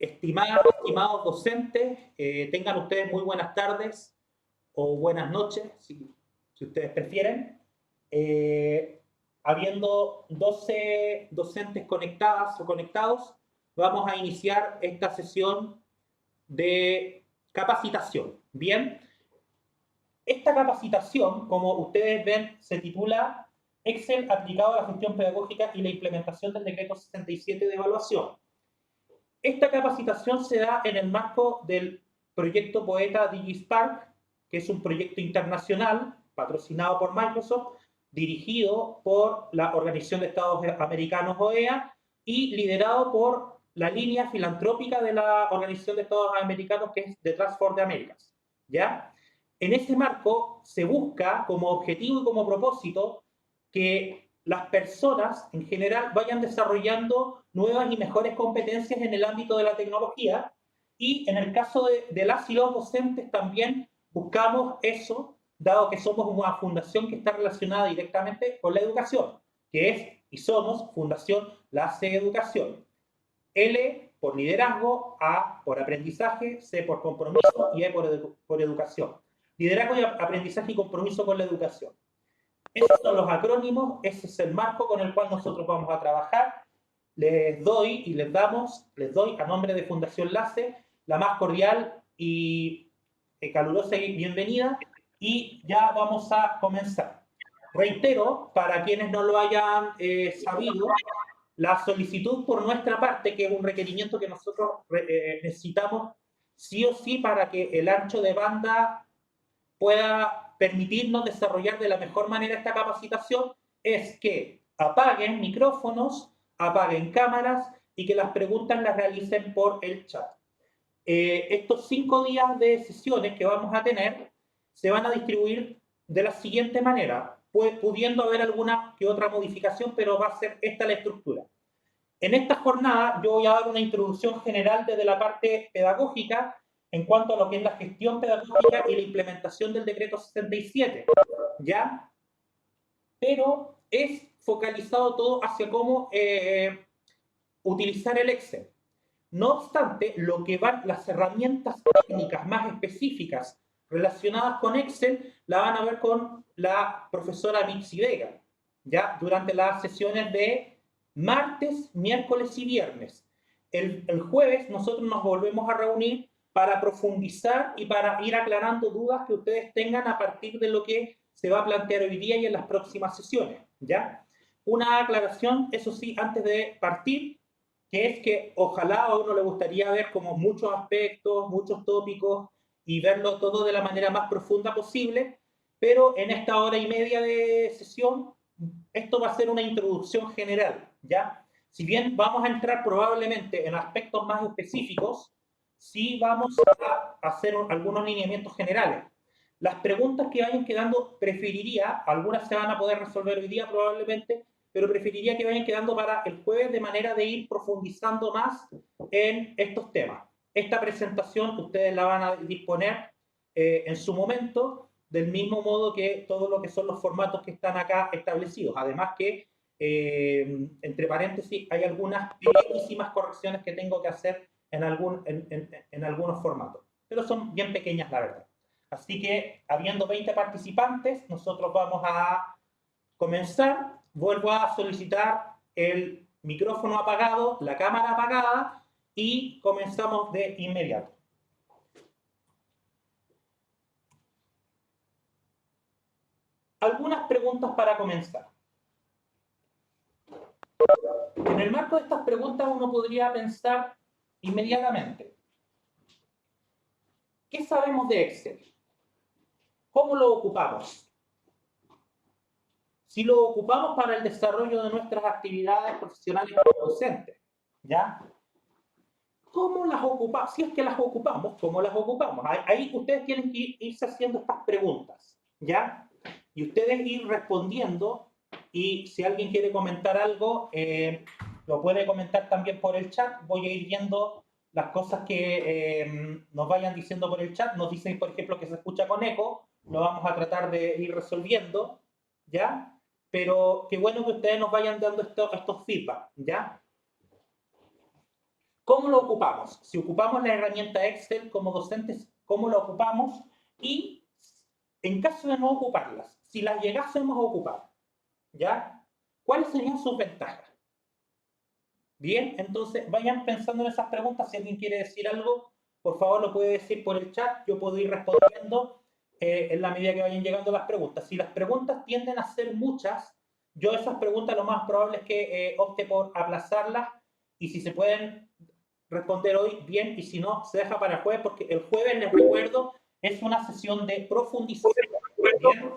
Estimados docentes, tengan ustedes muy buenas tardes o buenas noches, si ustedes prefieren. Habiendo 12 docentes conectadas o conectados, vamos a iniciar esta sesión de capacitación. Bien, esta capacitación, como ustedes ven, se titula Excel aplicado a la gestión pedagógica y la implementación del decreto 67 de evaluación. Esta capacitación se da en el marco del proyecto Poeta DigiSpark, que es un proyecto internacional patrocinado por Microsoft, dirigido por la Organización de Estados Americanos, OEA, y liderado por la línea filantrópica de la Organización de Estados Americanos, que es The Trust for the Americas. ¿Ya? En ese marco se busca como objetivo y como propósito que las personas en general vayan desarrollando nuevas y mejores competencias en el ámbito de la tecnología, y en el caso de las y los docentes también buscamos eso, dado que somos una fundación que está relacionada directamente con la educación, que es y somos Fundación LACE Educación. L por liderazgo, A por aprendizaje, C por compromiso y E por educación. Liderazgo y aprendizaje y compromiso con la educación. Esos son los acrónimos, ese es el marco con el cual nosotros vamos a trabajar. Les doy a nombre de Fundación LACE la más cordial y calurosa bienvenida, y ya vamos a comenzar. Reitero, para quienes no lo hayan sabido, la solicitud por nuestra parte, que es un requerimiento que nosotros necesitamos sí o sí para que el ancho de banda pueda permitirnos desarrollar de la mejor manera esta capacitación, es que apaguen micrófonos, apaguen cámaras y que las preguntas las realicen por el chat. Estos 5 días de sesiones que vamos a tener se van a distribuir de la siguiente manera, pudiendo haber alguna que otra modificación, pero va a ser esta la estructura. En esta jornada yo voy a dar una introducción general desde la parte pedagógica en cuanto a lo que es la gestión pedagógica y la implementación del decreto 67, ¿ya? Pero es focalizado todo hacia cómo utilizar el Excel. No obstante, lo que van las herramientas técnicas más específicas relacionadas con Excel la van a ver con la profesora Mitzi Vega, ¿ya? Durante las sesiones de martes, miércoles y viernes. El jueves nosotros nos volvemos a reunir para profundizar y para ir aclarando dudas que ustedes tengan a partir de lo que se va a plantear hoy día y en las próximas sesiones, ¿ya? Una aclaración, eso sí, antes de partir, que es que ojalá a uno le gustaría ver como muchos aspectos, muchos tópicos y verlo todo de la manera más profunda posible, pero en esta hora y media de sesión esto va a ser una introducción general, ¿ya? Si bien vamos a entrar probablemente en aspectos más específicos, sí vamos a hacer algunos lineamientos generales. Las preguntas que vayan quedando, preferiría, algunas se van a poder resolver hoy día probablemente, pero preferiría que vayan quedando para el jueves de manera de ir profundizando más en estos temas. Esta presentación ustedes la van a disponer en su momento, del mismo modo que todo lo que son los formatos que están acá establecidos. Además que, entre paréntesis, hay algunas pequeñísimas correcciones que tengo que hacer en algunos formatos, pero son bien pequeñas, la verdad. Así que, habiendo 20 participantes, nosotros vamos a comenzar. Vuelvo a solicitar el micrófono apagado, la cámara apagada, y comenzamos de inmediato. Algunas preguntas para comenzar. En el marco de estas preguntas uno podría pensar inmediatamente: ¿qué sabemos de Excel? ¿Cómo lo ocupamos? Si lo ocupamos para el desarrollo de nuestras actividades profesionales como docentes, ¿ya? ¿Cómo las ocupamos? Si es que las ocupamos, ¿cómo las ocupamos? Ahí ustedes tienen que irse haciendo estas preguntas, ¿ya? Y ustedes ir respondiendo, y si alguien quiere comentar algo, lo puede comentar también por el chat. Voy a ir viendo las cosas que nos vayan diciendo por el chat. Nos dicen, por ejemplo, que se escucha con eco, lo vamos a tratar de ir resolviendo, ¿ya? Pero qué bueno que ustedes nos vayan dando estos feedback, ¿ya? ¿Cómo lo ocupamos? Si ocupamos la herramienta Excel como docentes, ¿cómo lo ocupamos? Y en caso de no ocuparlas, si las llegásemos a ocupar, ¿ya? ¿Cuáles serían sus ventajas? Bien, entonces vayan pensando en esas preguntas. Si alguien quiere decir algo, por favor lo puede decir por el chat. Yo puedo ir respondiendo en la medida que vayan llegando las preguntas. Si las preguntas tienden a ser muchas, yo esas preguntas lo más probable es que opte por aplazarlas, y si se pueden responder hoy, bien, y si no, se deja para el jueves, porque el jueves, les recuerdo, es una sesión de profundización. Bien.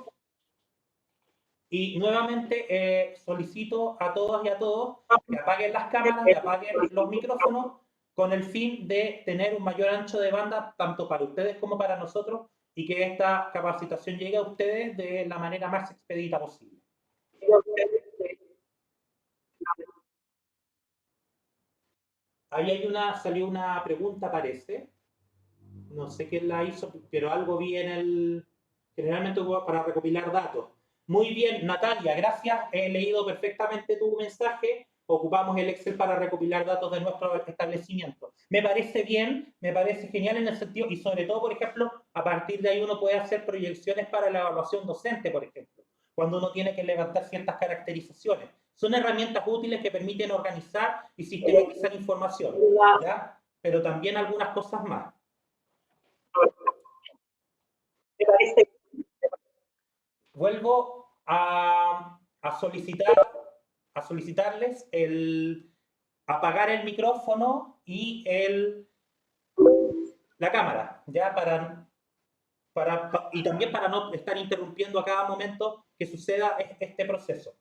Y nuevamente solicito a todas y a todos que apaguen las cámaras y apaguen los micrófonos, con el fin de tener un mayor ancho de banda tanto para ustedes como para nosotros, y que esta capacitación llegue a ustedes de la manera más expedita posible. Ahí salió una pregunta, parece. No sé quién la hizo, pero algo vi en el... Generalmente para recopilar datos. Muy bien, Natalia, gracias. He leído perfectamente tu mensaje. Ocupamos el Excel para recopilar datos de nuestro establecimiento. Me parece bien, me parece genial en el sentido, y sobre todo, por ejemplo, a partir de ahí uno puede hacer proyecciones para la evaluación docente, por ejemplo, cuando uno tiene que levantar ciertas caracterizaciones. Son herramientas útiles que permiten organizar y sistematizar información, ¿ya? Pero también algunas cosas más. Vuelvo a solicitarles el apagar el micrófono y la cámara, ya y también para no estar interrumpiendo a cada momento que suceda este proceso.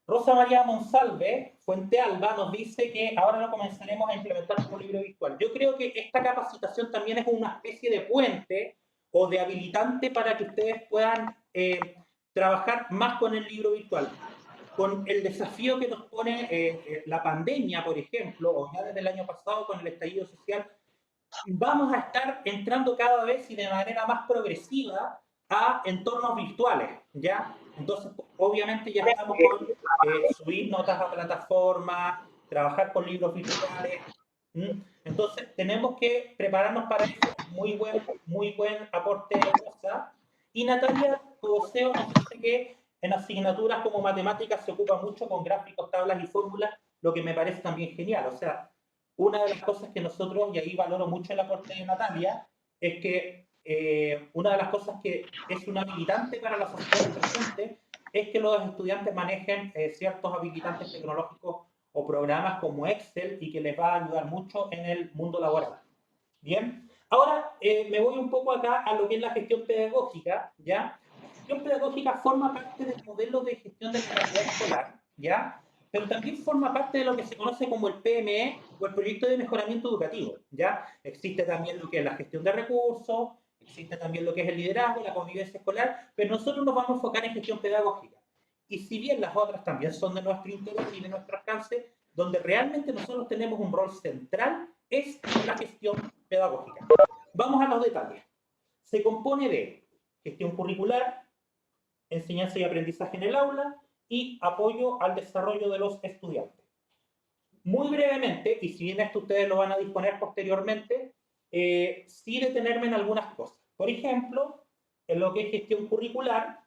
Rosa María Monsalve, Fuente Alba, nos dice que ahora lo comenzaremos a implementar como libro virtual. Yo creo que esta capacitación también es una especie de puente o de habilitante para que ustedes puedan trabajar más con el libro virtual. Con el desafío que nos pone la pandemia, por ejemplo, o ya desde el año pasado con el estallido social, vamos a estar entrando cada vez y de manera más progresiva a entornos virtuales, ¿ya? Entonces, obviamente ya estamos con subir notas a plataformas, trabajar con libros virtuales. Entonces, tenemos que prepararnos para eso. Muy buen aporte de Rosa. Y Natalia Coseo nos dice que en asignaturas como matemáticas se ocupa mucho con gráficos, tablas y fórmulas, lo que me parece también genial. O sea, una de las cosas que nosotros, y ahí valoro mucho el aporte de Natalia, es que una de las cosas que es un habilitante para la sociedad presente es que los estudiantes manejen ciertos habilitantes tecnológicos o programas como Excel, y que les va a ayudar mucho en el mundo laboral. Bien, ahora me voy un poco acá a lo que es la gestión pedagógica, ¿ya? La gestión pedagógica forma parte del modelo de gestión de la calidad escolar, ¿ya? Pero también forma parte de lo que se conoce como el PME o el proyecto de mejoramiento educativo, ¿ya? Existe también lo que es la gestión de recursos, existe también lo que es el liderazgo, la convivencia escolar, pero nosotros nos vamos a enfocar en gestión pedagógica. Y si bien las otras también son de nuestro interés y de nuestro alcance, donde realmente nosotros tenemos un rol central es la gestión pedagógica. Vamos a los detalles. Se compone de gestión curricular, enseñanza y aprendizaje en el aula y apoyo al desarrollo de los estudiantes. Muy brevemente, y si bien esto ustedes lo van a disponer posteriormente, sí detenerme en algunas cosas. Por ejemplo, en lo que es gestión curricular,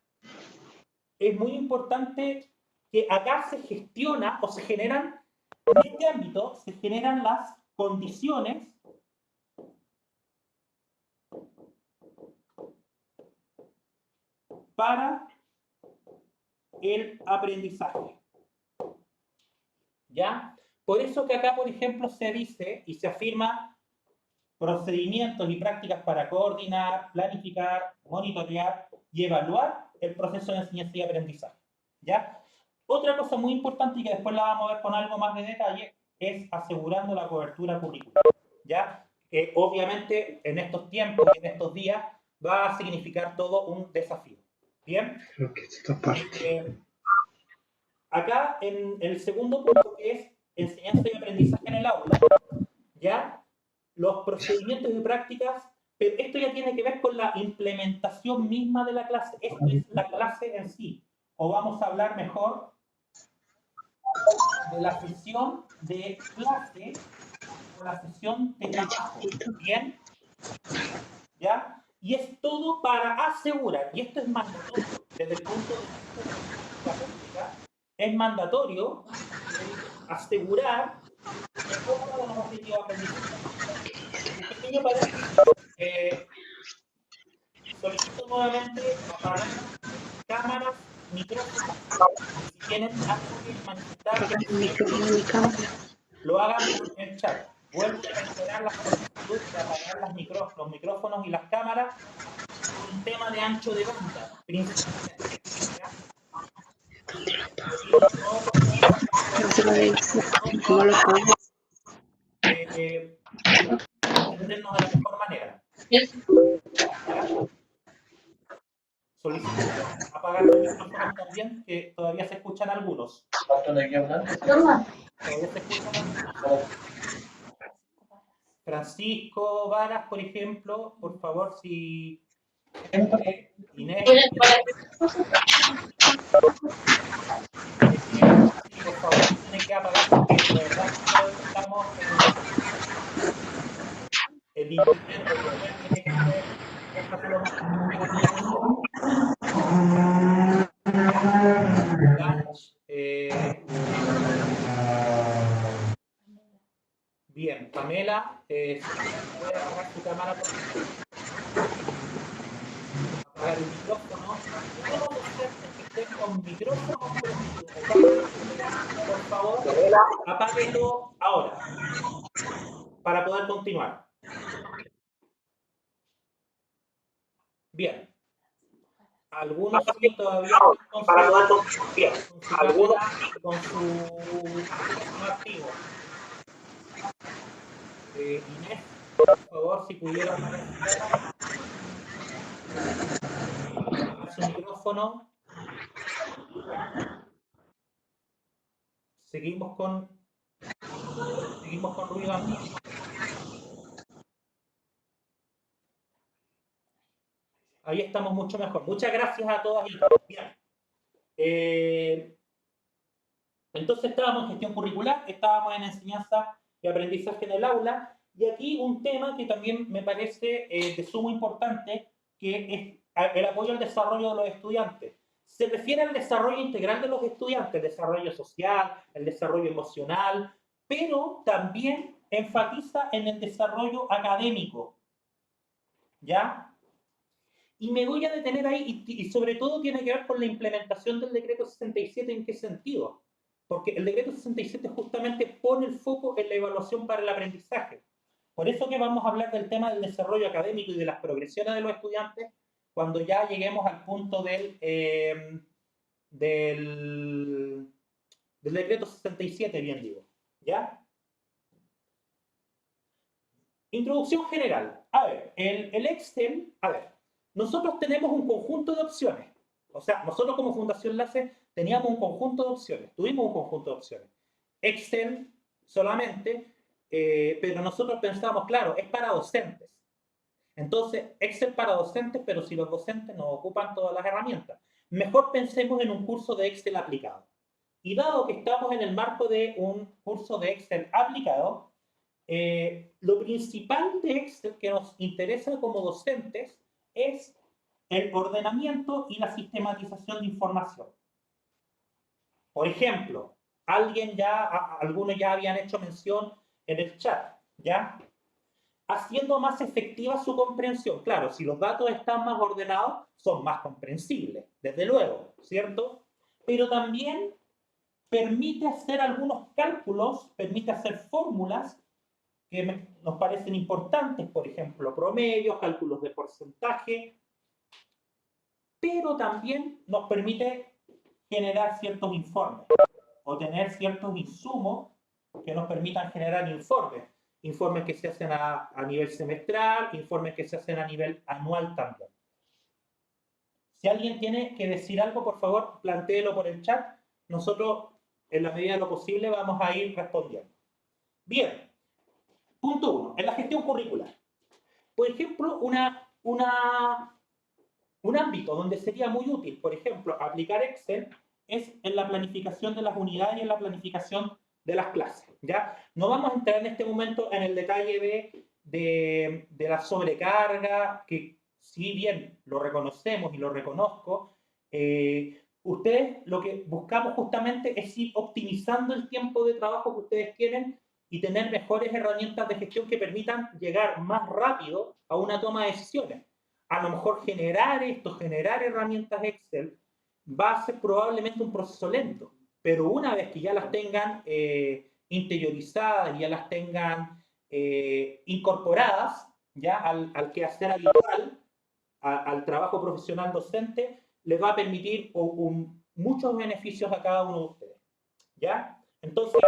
es muy importante que acá se gestiona o se generan, en este ámbito, se generan las condiciones para el aprendizaje. ¿Ya? Por eso que acá, por ejemplo, se dice y se afirma procedimientos y prácticas para coordinar, planificar, monitorear y evaluar el proceso de enseñanza y aprendizaje. ¿Ya? Otra cosa muy importante, y que después la vamos a ver con algo más de detalle, es asegurando la cobertura curricular. ¿Ya? Que obviamente en estos tiempos y en estos días va a significar todo un desafío. ¿Bien? Acá en el segundo punto, que es enseñanza y aprendizaje en el aula, ¿ya? Los procedimientos y prácticas, pero esto ya tiene que ver con la implementación misma de la clase. Esto es la clase en sí. O vamos a hablar mejor de la sesión de clase o la sesión de trabajo. ¿Bien? ¿Ya? Y es todo para asegurar, y esto es mandatorio, desde el punto de vista de la pública, es mandatorio asegurar el logro de los objetivos aprendizaje. Un pequeño paréntesis. Solicito nuevamente apagar cámaras, micrófonos, y si tienen algo que manifestar, lo hagan en el chat. Vuelvo a reiterar la solicitud de apagar los micrófonos y las cámaras por un tema de ancho de banda, principalmente. Entendernos de la mejor manera. ¿Ya? Solicito apagar los micrófonos también, que todavía se escuchan algunos. Todavía se escuchan algunos. Francisco Varas, por ejemplo, por favor, si Inés, por favor, tienen que apagar porque de verdad estamos el internet tiene que ser bien, Pamela, si puede apagar su cámara, por favor. Apagar el micrófono. Todos los docentes que estén con micrófono por favor, apáguenlo ahora para poder continuar. Bien. Algunos sí todavía para poder continuar. Algunos con su activo. Inés, por favor, si pudiera apagar su micrófono. Seguimos con ruido ambiente. Ahí estamos mucho mejor. Muchas gracias a todas y todos. Bien. Entonces estábamos en gestión curricular, estábamos en enseñanza y aprendizaje en el aula, y aquí un tema que también me parece de sumo importante, que es el apoyo al desarrollo de los estudiantes. Se refiere al desarrollo integral de los estudiantes, el desarrollo social, el desarrollo emocional, pero también enfatiza en el desarrollo académico. ¿Ya? Y me voy a detener ahí, y sobre todo tiene que ver con la implementación del decreto 67, ¿en qué sentido? Porque el decreto 67 justamente pone el foco en la evaluación para el aprendizaje. Por eso que vamos a hablar del tema del desarrollo académico y de las progresiones de los estudiantes cuando ya lleguemos al punto del decreto 67, bien digo. ¿Ya? Introducción general. A ver, el Excel, nosotros tenemos un conjunto de opciones. O sea, nosotros como Fundación LACE teníamos un conjunto de opciones, tuvimos un conjunto de opciones. Excel solamente, pero nosotros pensamos, claro, es para docentes. Entonces, Excel para docentes, pero si los docentes no ocupan todas las herramientas. Mejor pensemos en un curso de Excel aplicado. Y dado que estamos en el marco de un curso de Excel aplicado, lo principal de Excel que nos interesa como docentes es el ordenamiento y la sistematización de información. Por ejemplo, algunos ya habían hecho mención en el chat, ¿ya? Haciendo más efectiva su comprensión. Claro, si los datos están más ordenados, son más comprensibles, desde luego, ¿cierto? Pero también permite hacer algunos cálculos, permite hacer fórmulas que nos parecen importantes, por ejemplo, promedios, cálculos de porcentaje, pero también nos permite generar ciertos informes o tener ciertos insumos que nos permitan generar informes que se hacen a nivel semestral, informes que se hacen a nivel anual también. Si alguien tiene que decir algo, por favor, plantéelo por el chat. Nosotros, en la medida de lo posible, vamos a ir respondiendo. Bien. Punto 1. En la gestión curricular. Por ejemplo, un ámbito donde sería muy útil, por ejemplo, aplicar Excel es en la planificación de las unidades y en la planificación de las clases, ¿ya? No vamos a entrar en este momento en el detalle de la sobrecarga, que si bien lo reconocemos y lo reconozco, ustedes lo que buscamos justamente es ir optimizando el tiempo de trabajo que ustedes tienen y tener mejores herramientas de gestión que permitan llegar más rápido a una toma de decisiones. A lo mejor generar herramientas Excel va a ser probablemente un proceso lento, pero una vez que ya las tengan interiorizadas, ya las tengan incorporadas ya al quehacer habitual, al trabajo profesional docente, les va a permitir muchos beneficios a cada uno de ustedes. ¿Ya? Entonces,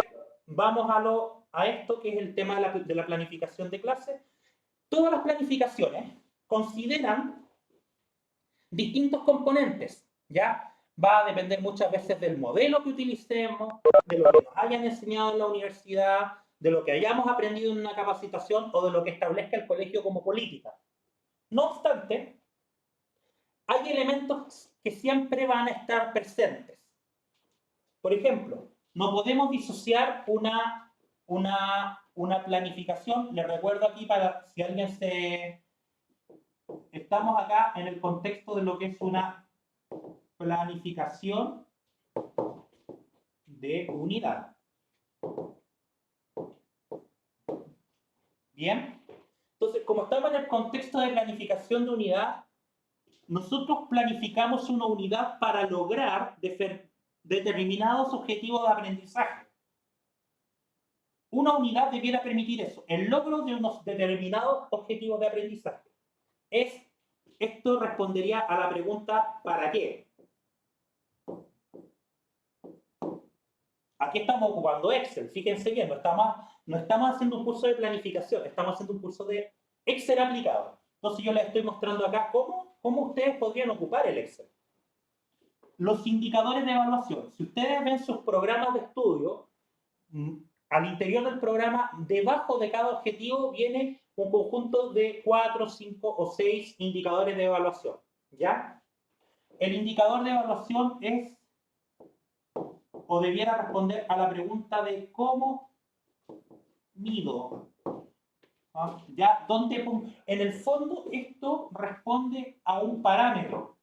vamos a esto que es el tema de la planificación de clases. Todas las planificaciones consideran distintos componentes, ¿ya? Va a depender muchas veces del modelo que utilicemos, de lo que nos hayan enseñado en la universidad, de lo que hayamos aprendido en una capacitación o de lo que establezca el colegio como política. No obstante, hay elementos que siempre van a estar presentes. Por ejemplo, no podemos disociar una planificación. Les recuerdo aquí para si alguien se... Estamos acá en el contexto de lo que es una planificación de unidad. Bien. Entonces, como estamos en el contexto de planificación de unidad, nosotros planificamos una unidad para lograr determinados objetivos de aprendizaje. Una unidad debiera permitir eso, el logro de unos determinados objetivos de aprendizaje. Esto respondería a la pregunta ¿para qué? Aquí estamos ocupando Excel, fíjense bien, no estamos haciendo un curso de planificación, estamos haciendo un curso de Excel aplicado. Entonces yo les estoy mostrando acá cómo ustedes podrían ocupar el Excel. Los indicadores de evaluación. Si ustedes ven sus programas de estudio, al interior del programa, debajo de cada objetivo viene un conjunto de 4, 5 o 6 indicadores de evaluación. ¿Ya? El indicador de evaluación es o debiera responder a la pregunta de cómo mido. ¿Ah? ¿Ya? En el fondo esto responde a un parámetro.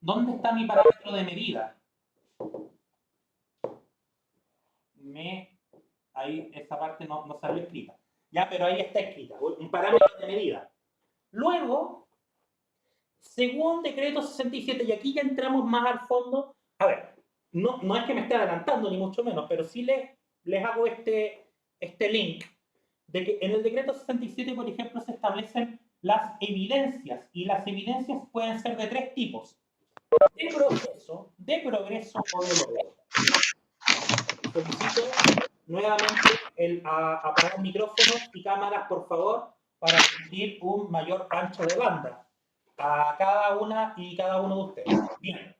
¿Dónde está mi parámetro de medida? Ahí esa parte no salió escrita. Ya, pero ahí está escrita. Un parámetro de medida. Luego, según decreto 67, y aquí ya entramos más al fondo. A ver, no es que me esté adelantando, ni mucho menos, pero sí les hago este link de que en el decreto 67, por ejemplo, se establecen las evidencias, y las evidencias pueden ser de 3 tipos. De proceso, de progreso o de logro. Solicito nuevamente apagar micrófonos y cámaras, por favor, para permitir un mayor ancho de banda a cada una y cada uno de ustedes. Bien.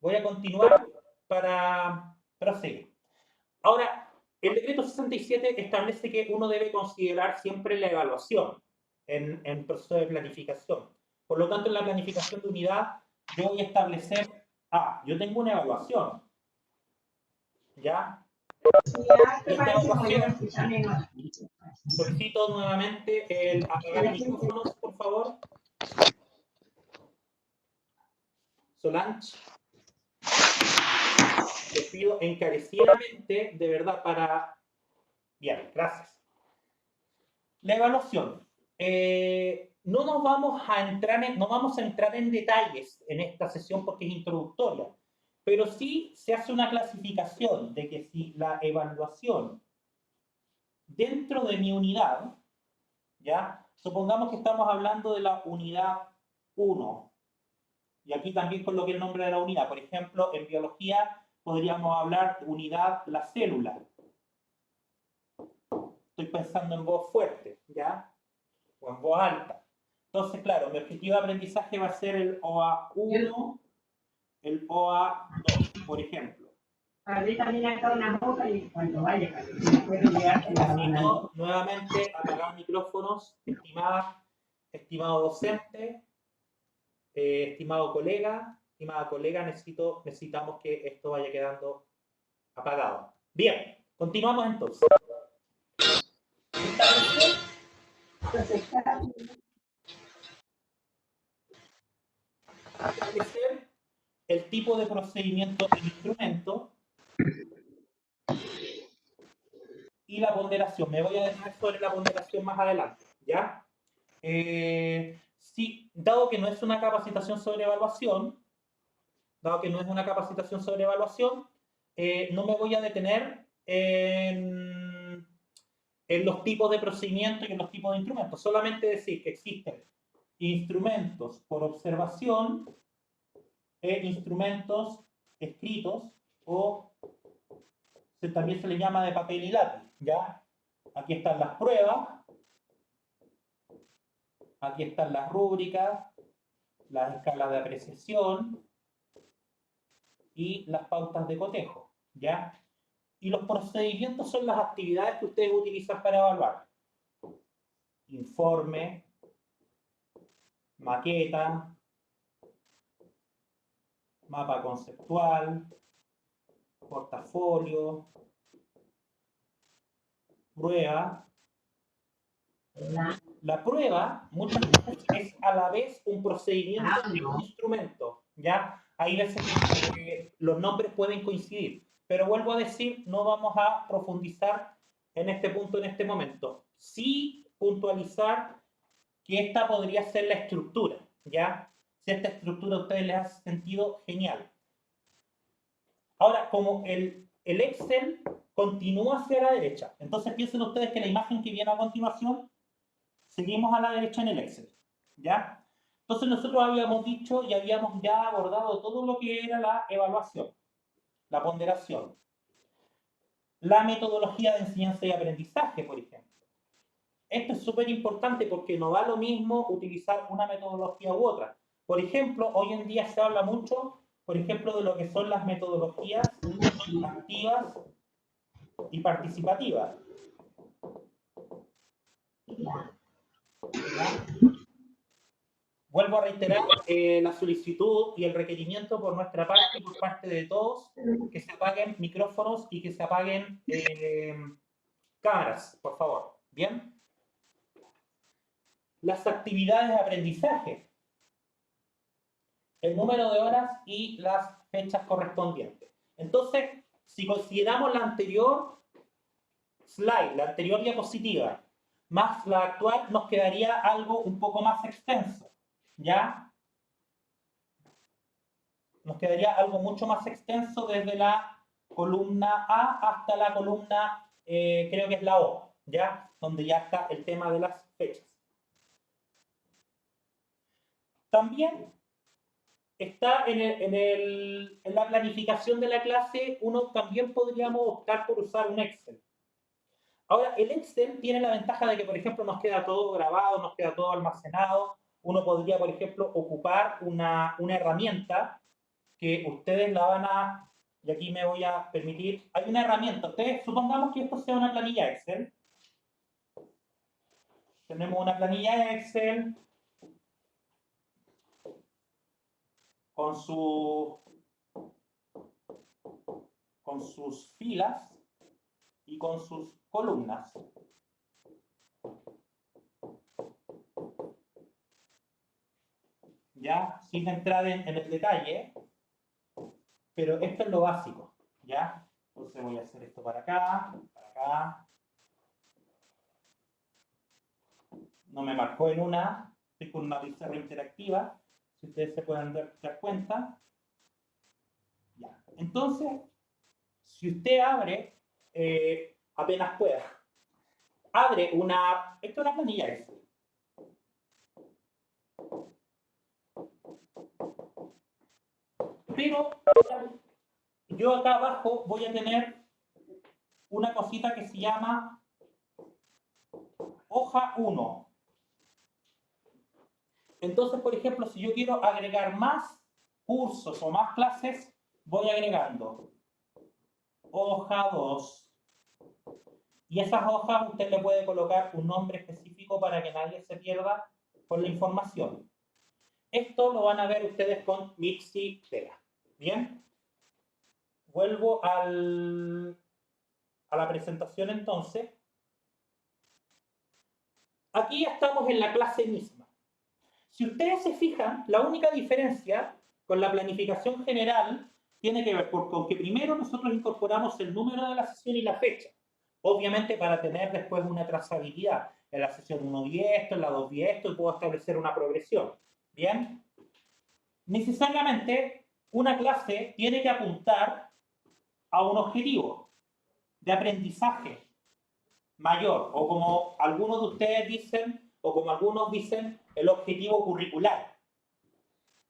Voy a continuar para seguir. Ahora, el decreto 67 establece que uno debe considerar siempre la evaluación en proceso de planificación. Por lo tanto, en la planificación de unidad, yo voy a establecer, yo tengo una evaluación. ¿Ya? Esta evaluación, solicito nuevamente el apagar micrófonos, por favor. Solange. Les pido encarecidamente, de verdad, para... Bien, gracias. La evaluación. No vamos a entrar en detalles en esta sesión porque es introductoria, pero sí se hace una clasificación de que si la evaluación dentro de mi unidad, ¿ya? Supongamos que estamos hablando de la unidad 1, y aquí también coloqué el nombre de la unidad. Por ejemplo, en biología podríamos hablar de unidad la célula. Estoy pensando en voz fuerte, ¿ya? O en voz alta. Entonces, claro, mi objetivo de aprendizaje va a ser el OA1, el OA2, por ejemplo. Ahorita viene acá una boca y cuando vaya, necesito nuevamente apagar micrófonos, estimado docente, estimado colega, estimada colega, necesitamos que esto vaya quedando apagado. Bien, continuamos entonces. Establecer el tipo de procedimiento del instrumento y la ponderación. Me voy a detener sobre la ponderación más adelante, ¿ya? Sí, dado que no es una capacitación sobre evaluación, no me voy a detener en los tipos de procedimientos y en los tipos de instrumentos. Solamente decir que existen instrumentos por observación e instrumentos escritos o también se le llama de papel y lápiz, ¿ya? Aquí están las pruebas, aquí están las rúbricas, las escalas de apreciación y las pautas de cotejo, ¿ya? Y los procedimientos son las actividades que ustedes utilizan para evaluar. Informe, maqueta, mapa conceptual, portafolio, prueba. La prueba muchas veces es a la vez un procedimiento y un instrumento, ¿ya? Hay veces que los nombres pueden coincidir, pero vuelvo a decir, no vamos a profundizar en este punto en este momento. Sí puntualizar que esta podría ser la estructura, ¿ya? Si esta estructura a ustedes les hace sentido, genial. Ahora, como el Excel continúa hacia la derecha, entonces piensen ustedes que la imagen que viene a continuación, seguimos a la derecha en el Excel, ¿ya? Entonces nosotros habíamos dicho y habíamos ya abordado todo lo que era la evaluación, la ponderación, la metodología de enseñanza y aprendizaje, por ejemplo. Esto es súper importante porque no da lo mismo utilizar una metodología u otra. Por ejemplo, hoy en día se habla mucho, por ejemplo, de lo que son las metodologías activas y participativas. ¿Ya? Vuelvo a reiterar la solicitud y el requerimiento por nuestra parte y por parte de todos que se apaguen micrófonos y que se apaguen cámaras, por favor. ¿Bien? Las actividades de aprendizaje, el número de horas y las fechas correspondientes. Entonces, si consideramos la anterior slide, la anterior diapositiva, más la actual, nos quedaría algo un poco más extenso, ¿ya? Nos quedaría algo mucho más extenso desde la columna A hasta la columna, creo que es la O, ¿ya? Donde ya está el tema de las fechas. También está en la planificación de la clase, uno también podríamos optar por usar un Excel. Ahora, el Excel tiene la ventaja de que, por ejemplo, nos queda todo grabado, nos queda todo almacenado. Uno podría, por ejemplo, ocupar una herramienta que ustedes la van a, y aquí me voy a permitir, hay una herramienta, ustedes supongamos que esto sea una planilla Excel. Tenemos una planilla Excel con sus filas y con sus columnas. Ya, sin entrar en el detalle, pero esto es lo básico, ¿ya? Entonces voy a hacer esto para acá, para acá. No me marcó en una, estoy con una pizarra interactiva, si ustedes se pueden dar cuenta. Ya. Entonces, si usted abre, apenas pueda, abre esto es una planilla Excel. Pero yo acá abajo voy a tener una cosita que se llama hoja 1. Entonces, por ejemplo, si yo quiero agregar más cursos o más clases, voy agregando hoja 2. Y esas hojas usted le puede colocar un nombre específico para que nadie se pierda con la información. Esto lo van a ver ustedes con Mitzi Tela. ¿Bien? Vuelvo a la presentación entonces. Aquí ya estamos en la clase misma. Si ustedes se fijan, la única diferencia con la planificación general tiene que ver con que primero nosotros incorporamos el número de la sesión y la fecha. Obviamente para tener después una trazabilidad. En la sesión 1 vi esto, en la 2 vi esto y puedo establecer una progresión. ¿Bien? Necesariamente una clase tiene que apuntar a un objetivo de aprendizaje mayor, o como algunos de ustedes dicen, o como algunos dicen, el objetivo curricular.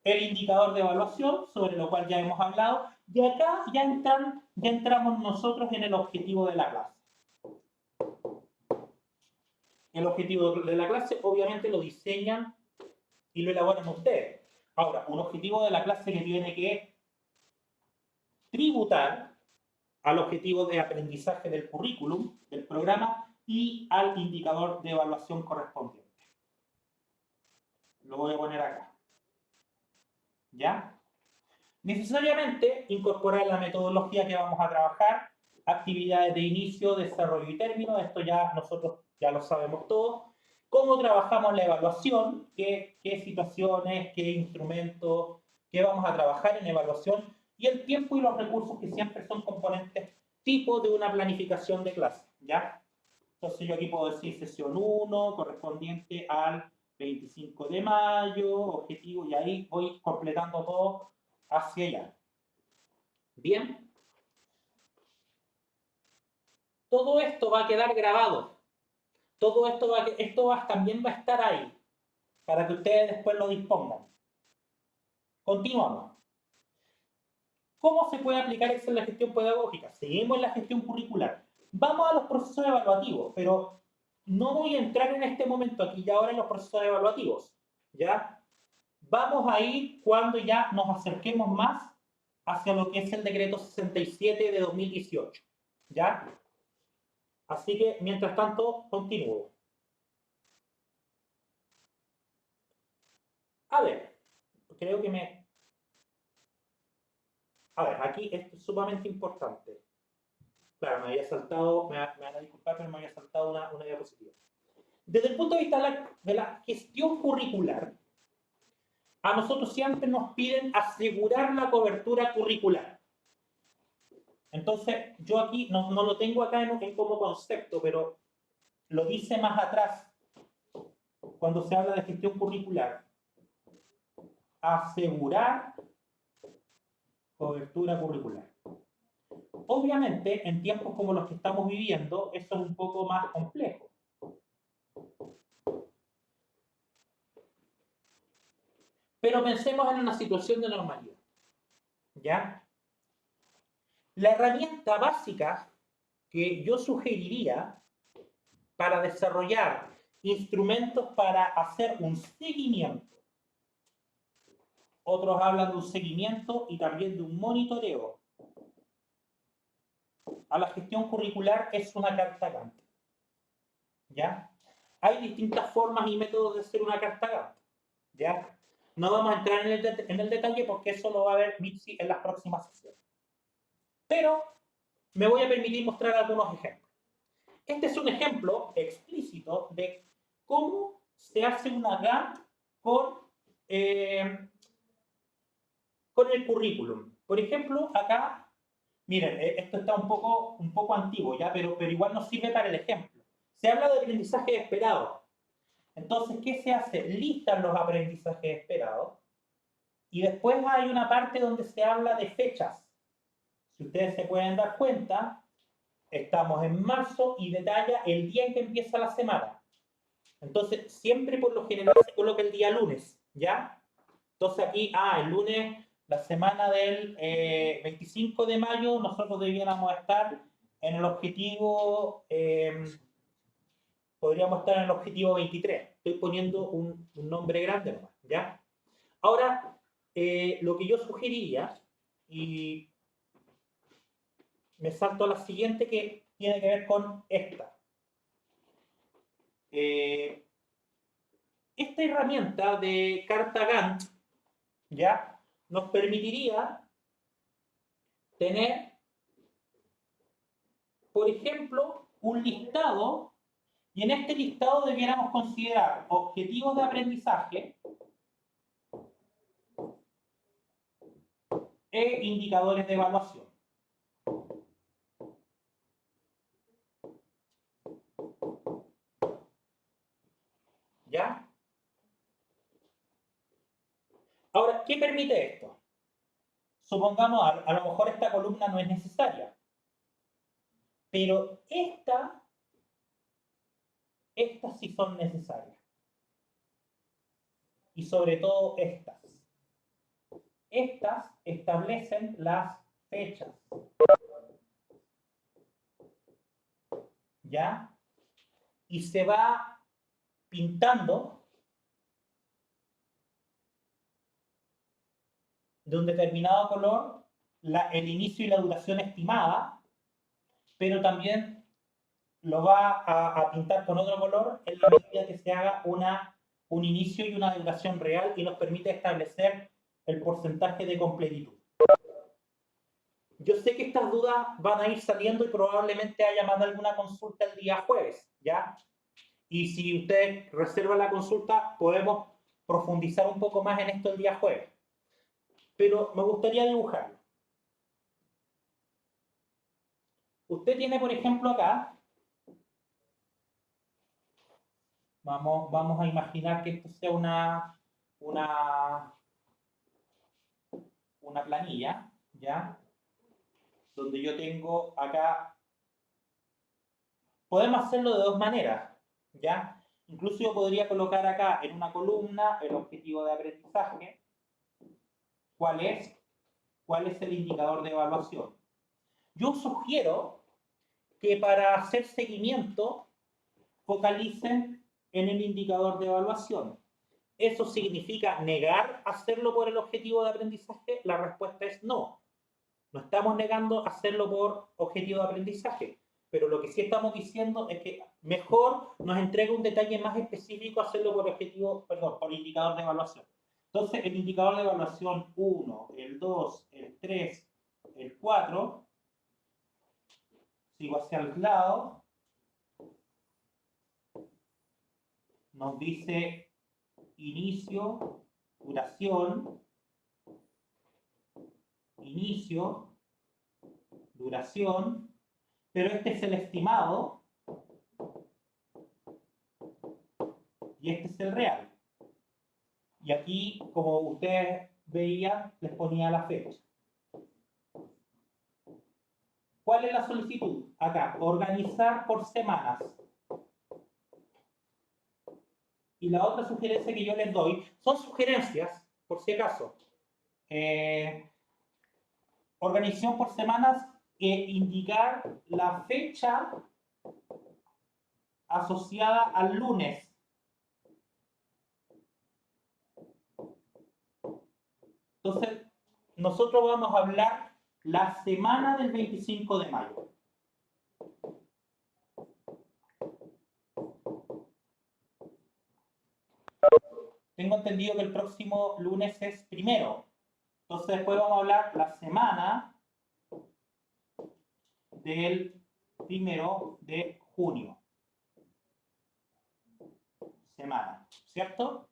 El indicador de evaluación, sobre lo cual ya hemos hablado, y acá ya entramos nosotros en el objetivo de la clase. El objetivo de la clase obviamente lo diseñan y lo elaboran ustedes. Ahora, un objetivo de la clase que tiene que tributar al objetivo de aprendizaje del currículum, del programa, y al indicador de evaluación correspondiente. Lo voy a poner acá. ¿Ya? Necesariamente incorporar la metodología que vamos a trabajar, actividades de inicio, desarrollo y término, esto ya nosotros ya lo sabemos todos. Cómo trabajamos la evaluación, qué situaciones, qué instrumentos, qué vamos a trabajar en evaluación, y el tiempo y los recursos que siempre son componentes tipo de una planificación de clase, ¿ya? Entonces yo aquí puedo decir sesión 1, correspondiente al 25 de mayo, objetivo, y ahí voy completando todo hacia allá. Bien. Todo esto va a quedar grabado. Todo esto también va a estar ahí, para que ustedes después lo dispongan. Continuamos. ¿Cómo se puede aplicar eso en la gestión pedagógica? Seguimos en la gestión curricular. Vamos a los procesos evaluativos, pero no voy a entrar en este momento aquí y ahora en los procesos evaluativos. ¿Ya? Vamos a ir cuando ya nos acerquemos más hacia lo que es el decreto 67 de 2018. ¿Ya? Así que, mientras tanto, continúo. A ver, creo que A ver, aquí esto es sumamente importante. Claro, me había saltado, me van a disculpar, pero me había saltado una diapositiva. Desde el punto de vista de la gestión curricular, a nosotros siempre nos piden asegurar la cobertura curricular. Entonces, yo aquí no lo tengo acá en como concepto, pero lo dice más atrás cuando se habla de gestión curricular. Asegurar cobertura curricular. Obviamente, en tiempos como los que estamos viviendo, eso es un poco más complejo. Pero pensemos en una situación de normalidad. ¿Ya? La herramienta básica que yo sugeriría para desarrollar instrumentos para hacer un seguimiento. Otros hablan de un seguimiento y también de un monitoreo. A la gestión curricular es una carta Gantt. ¿Ya? Hay distintas formas y métodos de hacer una carta Gantt. ¿Ya? No vamos a entrar en el detalle porque eso lo va a ver Mitzi en las próximas sesiones. Pero me voy a permitir mostrar algunos ejemplos. Este es un ejemplo explícito de cómo se hace una Gantt con el currículum. Por ejemplo, acá, miren, esto está un poco antiguo ya, pero igual nos sirve para el ejemplo. Se habla de aprendizaje esperado. Entonces, ¿qué se hace? Listan los aprendizajes esperados y después hay una parte donde se habla de fechas. Si ustedes se pueden dar cuenta, estamos en marzo y detalla el día en que empieza la semana. Entonces, siempre por lo general se coloca el día lunes, ¿ya? Entonces aquí, el lunes, la semana del 25 de mayo, nosotros debiéramos estar en el objetivo, podríamos estar en el objetivo 23. Estoy poniendo un nombre grande nomás, ¿ya? Ahora, lo que yo sugeriría, y me salto a la siguiente que tiene que ver con esta. esta herramienta de carta Gantt, ¿ya? Nos permitiría tener, por ejemplo, un listado, y en este listado debiéramos considerar objetivos de aprendizaje e indicadores de evaluación. ¿Ya? Ahora, ¿qué permite esto? Supongamos, a lo mejor esta columna no es necesaria, pero estas sí son necesarias. Y sobre todo estas. Estas establecen las fechas. ¿Ya? Y se va pintando de un determinado color el inicio y la duración estimada, pero también lo va a pintar con otro color en la medida que se haga un inicio y una duración real y nos permite establecer el porcentaje de completitud. Yo sé que estas dudas van a ir saliendo y probablemente haya más de alguna consulta el día jueves, ¿ya? Y si usted reserva la consulta, podemos profundizar un poco más en esto el día jueves. Pero me gustaría dibujarlo. Usted tiene, por ejemplo, acá, vamos a imaginar que esto sea una planilla, ¿ya? Donde yo tengo acá, podemos hacerlo de dos maneras, ¿ya? Incluso yo podría colocar acá en una columna el objetivo de aprendizaje, ¿cuál es el indicador de evaluación? Yo sugiero que para hacer seguimiento focalicen en el indicador de evaluación. ¿Eso significa negar hacerlo por el objetivo de aprendizaje? La respuesta es no. No estamos negando hacerlo por objetivo de aprendizaje, pero lo que sí estamos diciendo es que mejor nos entrega un detalle más específico hacerlo por por indicador de evaluación. Entonces, el indicador de evaluación 1, el 2, el 3, el 4, sigo hacia el lado, nos dice inicio, duración, inicio, duración, pero este es el estimado y este es el real. Y aquí, como ustedes veían, les ponía la fecha. ¿Cuál es la solicitud? Acá, organizar por semanas. Y la otra sugerencia que yo les doy, son sugerencias, por si acaso. Organización por semanas e indicar la fecha asociada al lunes. Entonces, nosotros vamos a hablar la semana del 25 de mayo. Tengo entendido que el próximo lunes es primero. Entonces, después vamos a hablar la semana del 1 de junio. Semana, ¿cierto?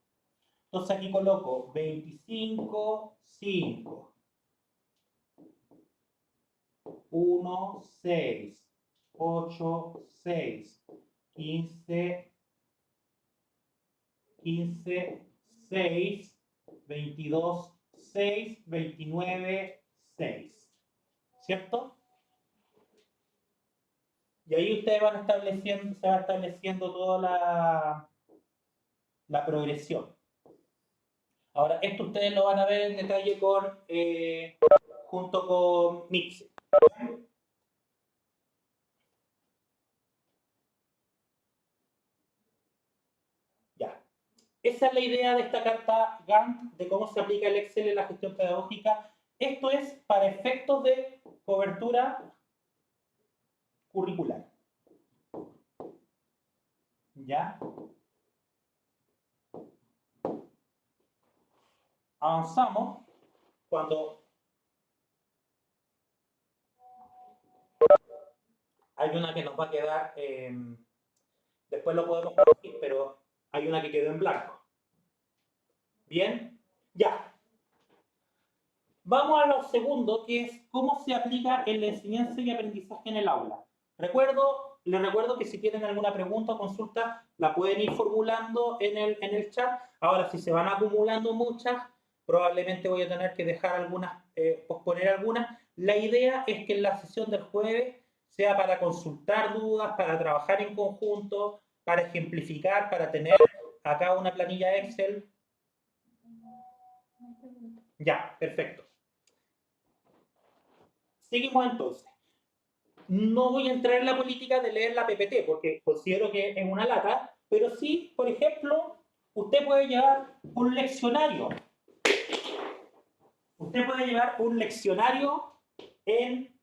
Entonces aquí coloco 25, 5, 1, 6, 8, 6, 15, 15, 6, 22, 6, 29, 6. ¿Cierto? Y ahí ustedes van estableciendo, se va estableciendo toda la progresión. Ahora, esto ustedes lo van a ver en detalle junto con Mixer. Ya. Esa es la idea de esta carta Gantt, de cómo se aplica el Excel en la gestión pedagógica. Esto es para efectos de cobertura curricular. ¿Ya? avanzamos, cuando hay una que nos va a quedar, después lo podemos corregir, pero hay una que quedó en blanco. Bien, ya. Vamos a lo segundo, que es cómo se aplica en la enseñanza y aprendizaje en el aula. Les recuerdo que si tienen alguna pregunta o consulta, la pueden ir formulando en el chat. Ahora, si se van acumulando muchas, probablemente voy a tener que dejar algunas, posponer algunas. La idea es que en la sesión del jueves sea para consultar dudas, para trabajar en conjunto, para ejemplificar, para tener acá una planilla Excel. Ya, perfecto. Seguimos entonces. No voy a entrar en la política de leer la PPT porque considero que es una lata, pero sí, por ejemplo, usted puede llevar un leccionario. Usted puede llevar un leccionario en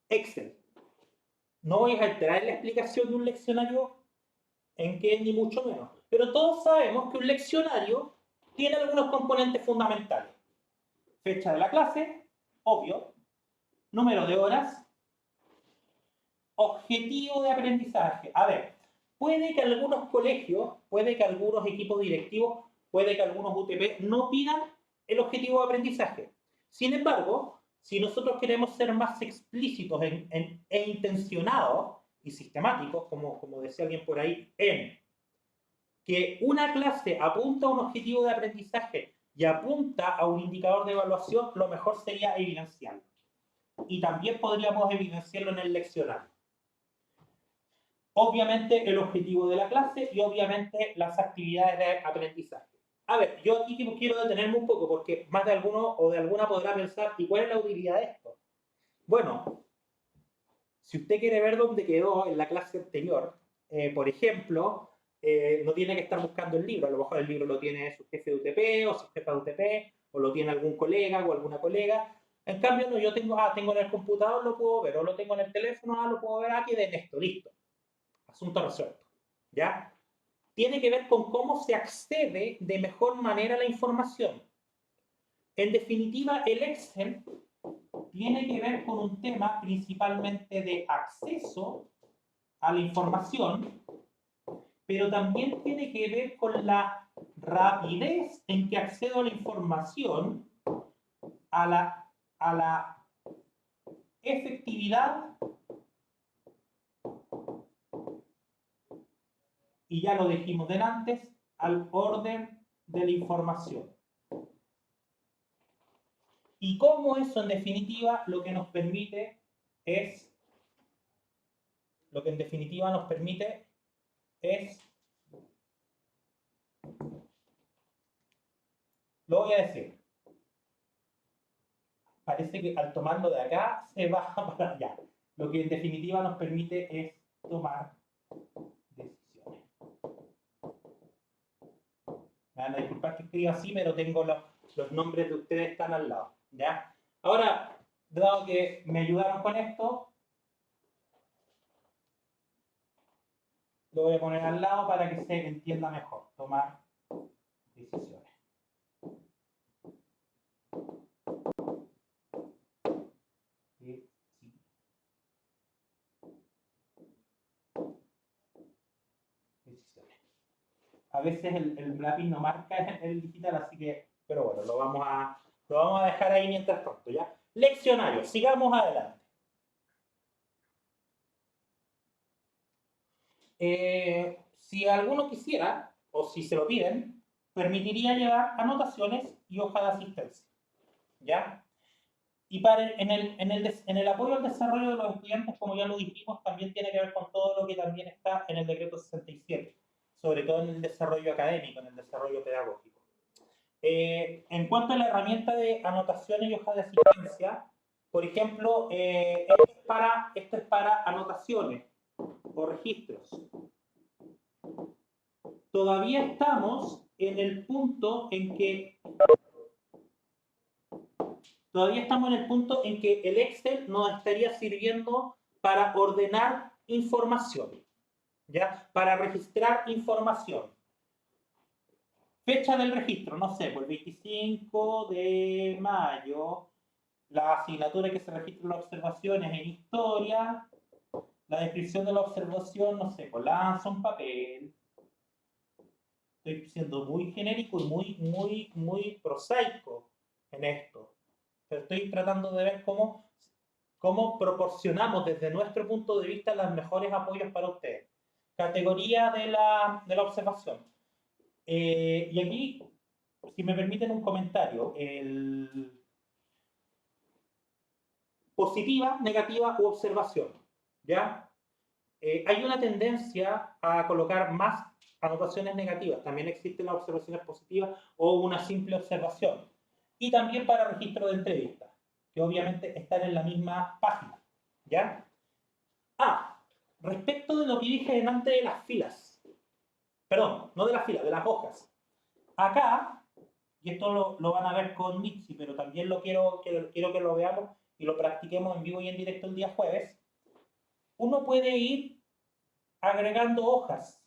Excel. No voy a entrar en la explicación de un leccionario en qué ni mucho menos. Pero todos sabemos que un leccionario tiene algunos componentes fundamentales. Fecha de la clase, obvio. Número de horas. Objetivo de aprendizaje. A ver, puede que algunos colegios, puede que algunos equipos directivos, puede que algunos UTP no pidan el objetivo de aprendizaje. Sin embargo, si nosotros queremos ser más explícitos e intencionados y sistemáticos, como decía alguien por ahí, en que una clase apunta a un objetivo de aprendizaje y apunta a un indicador de evaluación, lo mejor sería evidenciarlo. Y también podríamos evidenciarlo en el leccionario. Obviamente el objetivo de la clase y obviamente las actividades de aprendizaje. A ver, yo aquí quiero detenerme un poco porque más de alguno o de alguna podrá pensar, ¿y cuál es la utilidad de esto? Bueno, si usted quiere ver dónde quedó en la clase anterior, por ejemplo, no tiene que estar buscando el libro, a lo mejor el libro lo tiene su jefe de UTP o su jefa de UTP, o lo tiene algún colega o alguna colega. En cambio, no, yo tengo en el computador, lo puedo ver, o lo tengo en el teléfono, lo puedo ver aquí de esto, listo. Asunto resuelto. ¿Ya? Tiene que ver con cómo se accede de mejor manera a la información. En definitiva, el Excel tiene que ver con un tema principalmente de acceso a la información, pero también tiene que ver con la rapidez en que accedo a la información, a la efectividad, y ya lo dijimos delante, al orden de la información. Y cómo eso, en definitiva, lo que en definitiva nos permite es, lo voy a decir, parece que al tomarlo de acá se baja para allá. Lo que en definitiva nos permite es tomar decisiones. Me van a disculpar que escriba así, pero tengo los nombres de ustedes están al lado. ¿Ya? Ahora, dado que me ayudaron con esto, lo voy a poner al lado para que se entienda mejor. Tomar decisiones. Decisiones. A veces el lápiz no marca el digital, así que, pero bueno, lo vamos a dejar ahí mientras tanto, ¿ya? Leccionario, sigamos adelante. Si alguno quisiera, o si se lo piden, permitiría llevar anotaciones y hoja de asistencia, ¿ya? Y en el apoyo al desarrollo de los estudiantes, como ya lo dijimos, también tiene que ver con todo lo que también está en el decreto 67, sobre todo en el desarrollo académico, en el desarrollo pedagógico. En cuanto a la herramienta de anotaciones y hoja de asistencia, por ejemplo, esto es para anotaciones o registros. Todavía estamos en el punto en que el Excel nos estaría sirviendo para ordenar información, ¿ya? Para registrar información. Fecha del registro, no sé, por el 25 de mayo, la asignatura que se registra las observaciones en historia, la descripción de la observación, no sé, pues lanza un papel. Estoy siendo muy genérico y muy prosaico en esto. Pero estoy tratando de ver cómo proporcionamos desde nuestro punto de vista los mejores apoyos para ustedes. Categoría de la observación. Y aquí, si me permiten un comentario, positiva, negativa u observación, ¿ya? Hay una tendencia a colocar más anotaciones negativas. También existen las observaciones positivas o una simple observación. Y también para registro de entrevistas, que obviamente están en la misma página, ¿ya? Respecto de lo que dije delante de las filas. Perdón, no de las filas, de las hojas. Acá, y esto lo van a ver con Mitzi, pero también quiero que lo veamos y lo practiquemos en vivo y en directo el día jueves. Uno puede ir agregando hojas.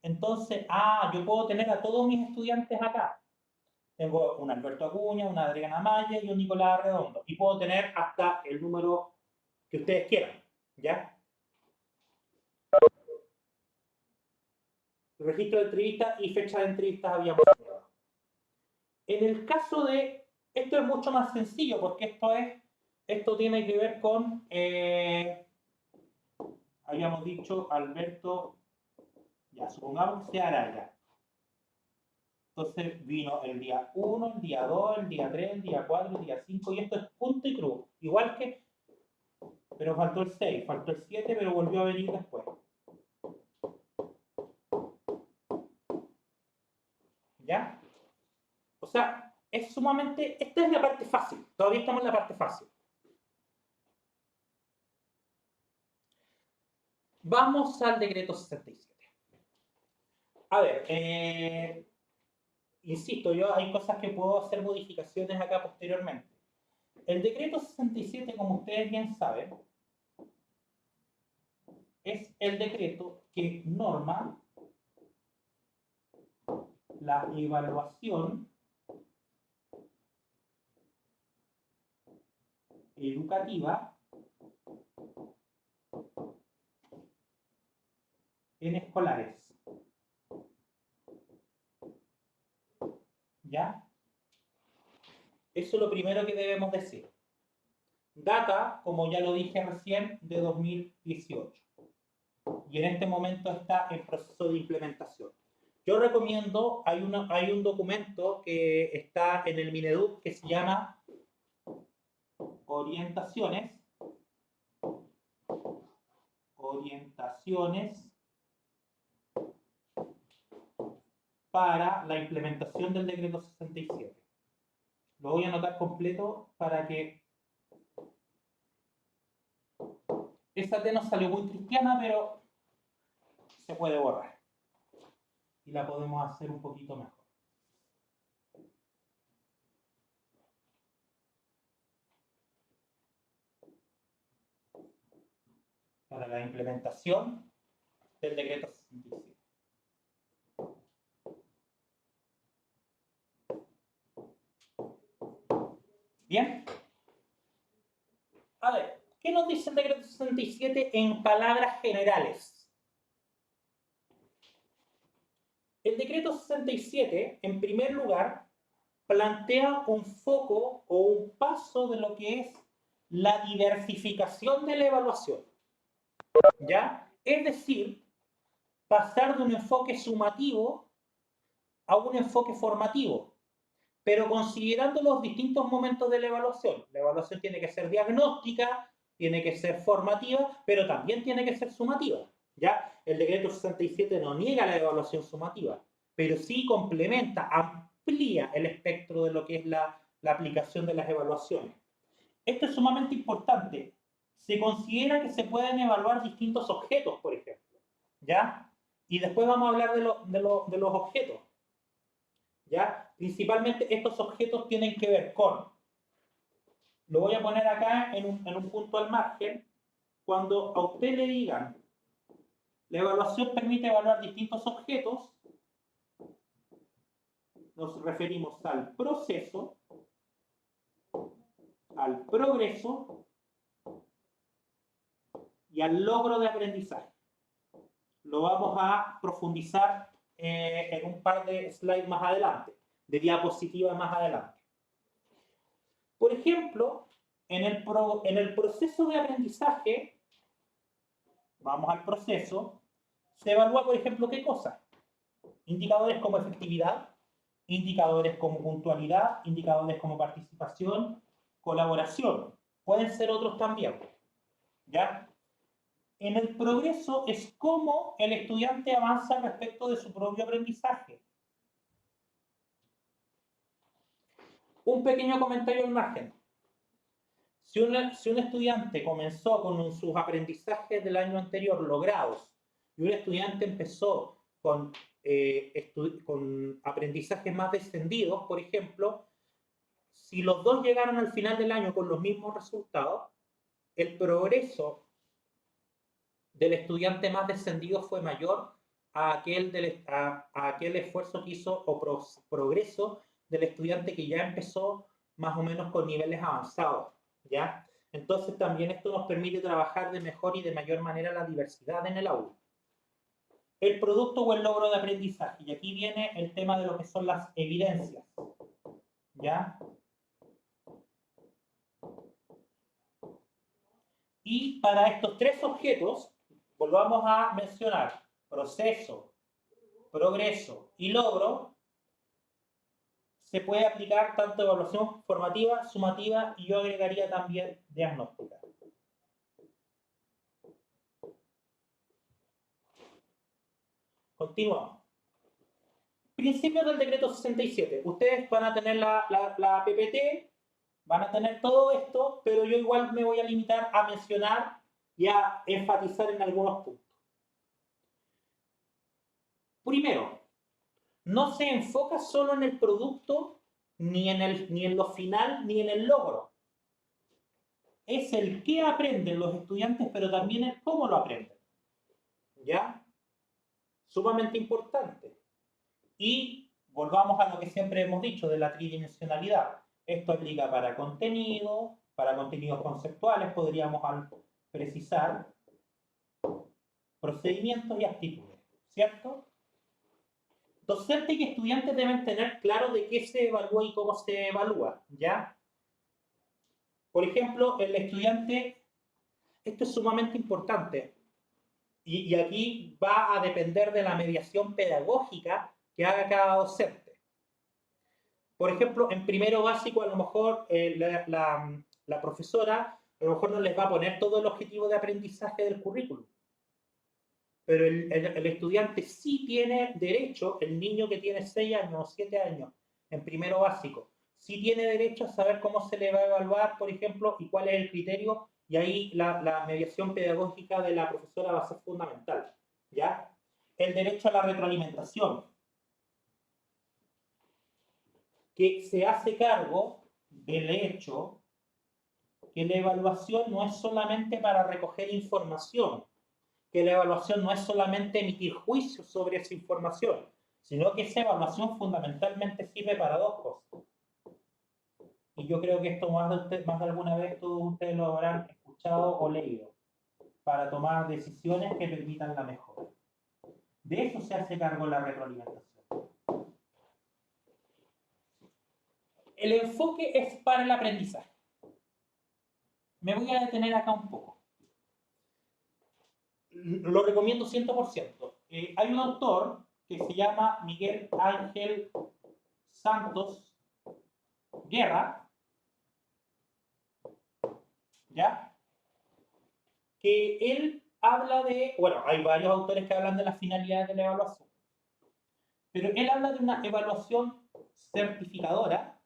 Entonces, yo puedo tener a todos mis estudiantes acá. Tengo un Alberto Acuña, una Adriana Maya y un Nicolás Arredondo. Y puedo tener hasta el número que ustedes quieran, ¿ya? Registro de entrevistas y fecha de entrevistas habíamos señalado. En el caso de, esto es mucho más sencillo porque esto tiene que ver con, habíamos dicho Alberto, ya, supongamos que sea Araya. Entonces vino el día 1, el día 2, el día 3, el día 4, el día 5, y esto es punto y cruz. Igual que, pero faltó el 6, faltó el 7, pero volvió a venir después. ¿Ya? O sea, es sumamente, esta es la parte fácil. Todavía estamos en la parte fácil. Vamos al decreto 67. A ver, insisto, hay cosas que puedo hacer modificaciones acá posteriormente. El decreto 67, como ustedes bien saben, es el decreto que norma la evaluación educativa en escolares. ¿Ya? Eso es lo primero que debemos decir. Data, como ya lo dije recién, de 2018. Y en este momento está en proceso de implementación. Yo recomiendo, hay un documento que está en el Mineduc que se llama Orientaciones para la implementación del decreto 67. Lo voy a anotar completo para que esa T nos salió muy cristiana, pero se puede borrar. Y la podemos hacer un poquito mejor. Para la implementación del decreto 67. Bien. A ver, ¿qué nos dice el decreto 67 en palabras generales? El decreto 67, en primer lugar, plantea un foco o un paso de lo que es la diversificación de la evaluación. ¿Ya? Es decir, pasar de un enfoque sumativo a un enfoque formativo, pero considerando los distintos momentos de la evaluación. La evaluación tiene que ser diagnóstica, tiene que ser formativa, pero también tiene que ser sumativa. ¿Ya? El decreto 67 no niega la evaluación sumativa, pero sí complementa, amplía el espectro de lo que es la aplicación de las evaluaciones. Esto es sumamente importante. Se considera que se pueden evaluar distintos objetos, por ejemplo. ¿Ya? Y después vamos a hablar de los objetos. ¿Ya? Principalmente estos objetos tienen que ver con, lo voy a poner acá en un punto al margen, cuando a usted le digan, la evaluación permite evaluar distintos objetos, nos referimos al proceso, al progreso y al logro de aprendizaje. Lo vamos a profundizar en un par de slides más adelante, de diapositivas más adelante. Por ejemplo, en el proceso de aprendizaje, vamos al proceso, se evalúa, por ejemplo, ¿qué cosa? Indicadores como efectividad, indicadores como puntualidad, indicadores como participación, colaboración. Pueden ser otros también. ¿Ya? En el progreso es cómo el estudiante avanza respecto de su propio aprendizaje. Un pequeño comentario al margen. Si un estudiante comenzó con sus aprendizajes del año anterior logrados y un estudiante empezó con aprendizajes más descendidos, por ejemplo, si los dos llegaron al final del año con los mismos resultados, el progreso del estudiante más descendido fue mayor a aquel esfuerzo que hizo o progreso del estudiante que ya empezó más o menos con niveles avanzados, ¿ya? Entonces también esto nos permite trabajar de mejor y de mayor manera la diversidad en el aula. El producto o el logro de aprendizaje, y aquí viene el tema de lo que son las evidencias, ¿ya? Y para estos tres objetos, volvamos a mencionar proceso, progreso y logro, se puede aplicar tanto evaluación formativa, sumativa y yo agregaría también diagnóstica. Continuamos. Principios del decreto 67. Ustedes van a tener la PPT, van a tener todo esto, pero yo igual me voy a limitar a mencionar y a enfatizar en algunos puntos. Primero, no se enfoca solo en el producto, ni en lo final, ni en el logro. Es el qué aprenden los estudiantes, pero también el cómo lo aprenden. ¿Ya? Sumamente importante. Y volvamos a lo que siempre hemos dicho de la tridimensionalidad. Esto aplica para contenido, para contenidos conceptuales, podríamos precisar procedimientos y actitudes, ¿cierto? Docentes y estudiantes deben tener claro de qué se evalúa y cómo se evalúa, ¿ya? Por ejemplo, el estudiante, esto es sumamente importante, y aquí va a depender de la mediación pedagógica que haga cada docente. Por ejemplo, en primero básico, a lo mejor la profesora a lo mejor no les va a poner todo el objetivo de aprendizaje del currículum. Pero el estudiante sí tiene derecho, el niño que tiene 6 años o 7 años en primero básico, sí tiene derecho a saber cómo se le va a evaluar, por ejemplo, y cuál es el criterio, y ahí la mediación pedagógica de la profesora va a ser fundamental, ¿ya? El derecho a la retroalimentación, que se hace cargo del hecho que la evaluación no es solamente para recoger información, que la evaluación no es solamente emitir juicios sobre esa información, sino que esa evaluación fundamentalmente sirve para dos cosas. Y yo creo que esto más de alguna vez todos ustedes lo habrán escuchado o leído, para tomar decisiones que permitan la mejora. De eso se hace cargo la retroalimentación. El enfoque es para el aprendizaje. Me voy a detener acá un poco. Lo recomiendo 100%. Hay un autor que se llama Miguel Ángel Santos Guerra, ¿ya? Que él habla de, bueno, hay varios autores que hablan de las finalidades de la evaluación, pero él habla de una evaluación certificadora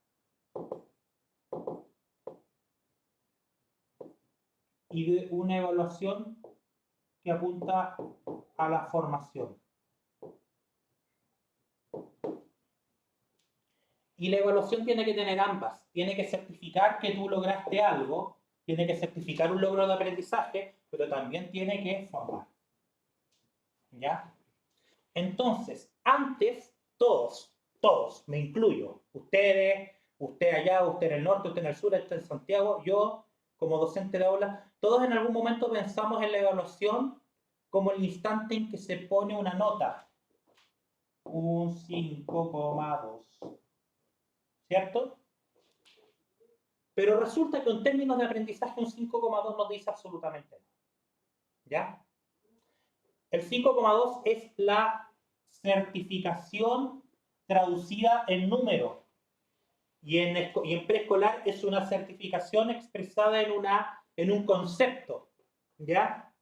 y de una evaluación que apunta a la formación. Y la evaluación tiene que tener ambas. Tiene que certificar que tú lograste algo, tiene que certificar un logro de aprendizaje, pero también tiene que formar. ¿Ya? Entonces, antes, todos, todos, me incluyo, ustedes, usted allá, usted en el norte, usted en el sur, usted en Santiago, yo como docente de aula, todos en algún momento pensamos en la evaluación como el instante en que se pone una nota, un 5,2, ¿cierto? Pero resulta que en términos de aprendizaje un 5,2 nos dice absolutamente nada, ¿ya? El 5,2 es la certificación traducida en número. Y en preescolar es una certificación expresada en un concepto, ¿ya?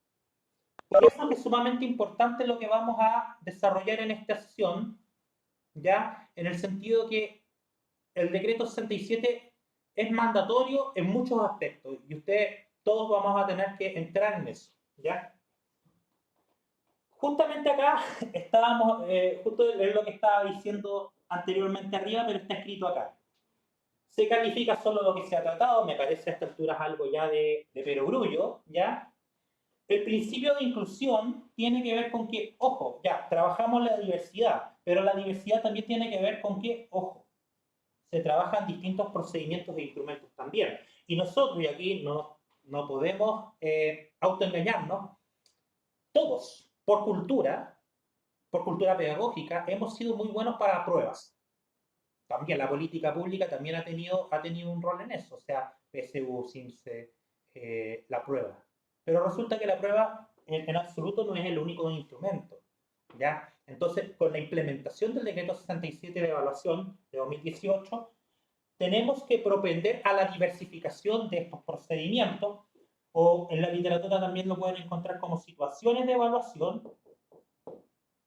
Por eso es sumamente importante lo que vamos a desarrollar en esta sesión, ¿ya? En el sentido que el decreto 67 es mandatorio en muchos aspectos y todos vamos a tener que entrar en eso, ¿ya? Justamente acá estábamos, justo es lo que estaba diciendo anteriormente arriba, pero está escrito acá. Se califica solo lo que se ha tratado, me parece a esta altura algo ya de perogrullo, ¿ya? El principio de inclusión tiene que ver con que, ojo, ya, trabajamos la diversidad, pero la diversidad también tiene que ver con que, ojo, se trabajan distintos procedimientos e instrumentos también. Y nosotros, y aquí no podemos autoengañarnos, todos, por cultura pedagógica, hemos sido muy buenos para pruebas. También la política pública también ha tenido un rol en eso, o sea, PSU, CIMSE, la prueba. Pero resulta que la prueba en absoluto no es el único instrumento, ¿ya? Entonces, con la implementación del decreto 67 de evaluación de 2018, tenemos que propender a la diversificación de estos procedimientos, o en la literatura también lo pueden encontrar como situaciones de evaluación,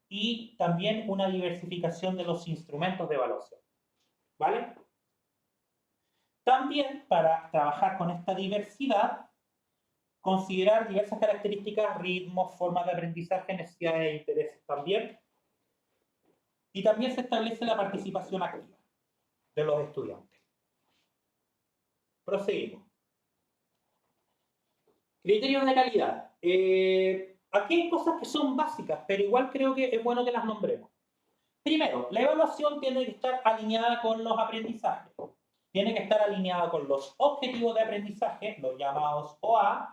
y también una diversificación de los instrumentos de evaluación, ¿vale? También para trabajar con esta diversidad, considerar diversas características, ritmos, formas de aprendizaje, necesidades e intereses también. Y también se establece la participación activa de los estudiantes. Proseguimos. Criterios de calidad. Aquí hay cosas que son básicas, pero igual creo que es bueno que las nombremos. Primero, la evaluación tiene que estar alineada con los aprendizajes. Tiene que estar alineada con los objetivos de aprendizaje, los llamados OA,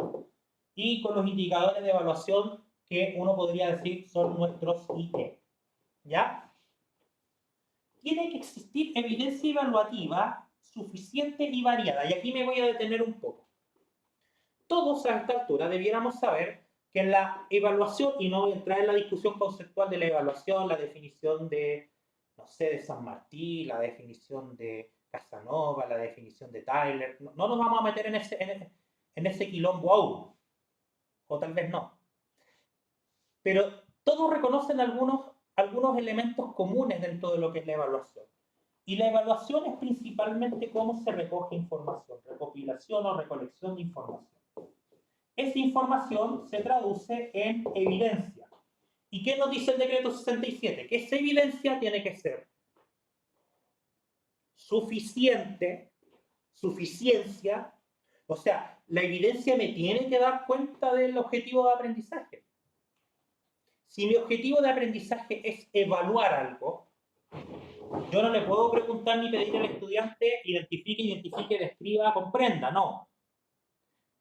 y con los indicadores de evaluación que uno podría decir son nuestros IE. ¿Ya? Tiene que existir evidencia evaluativa suficiente y variada. Y aquí me voy a detener un poco. Todos a esta altura debiéramos saber que en la evaluación, y no voy a entrar en la discusión conceptual de la evaluación, la definición de, no sé, de San Martín, la definición de Casanova, la definición de Tyler, no nos vamos a meter en ese quilombo aún, o tal vez no. Pero todos reconocen algunos elementos comunes dentro de lo que es la evaluación. Y la evaluación es principalmente cómo se recoge información, recopilación o recolección de información. Esa información se traduce en evidencia. ¿Y qué nos dice el decreto 67? Que esa evidencia tiene que ser suficiencia, o sea, la evidencia me tiene que dar cuenta del objetivo de aprendizaje. Si mi objetivo de aprendizaje es evaluar algo, yo no le puedo preguntar ni pedir al estudiante identifique, describa, comprenda, no.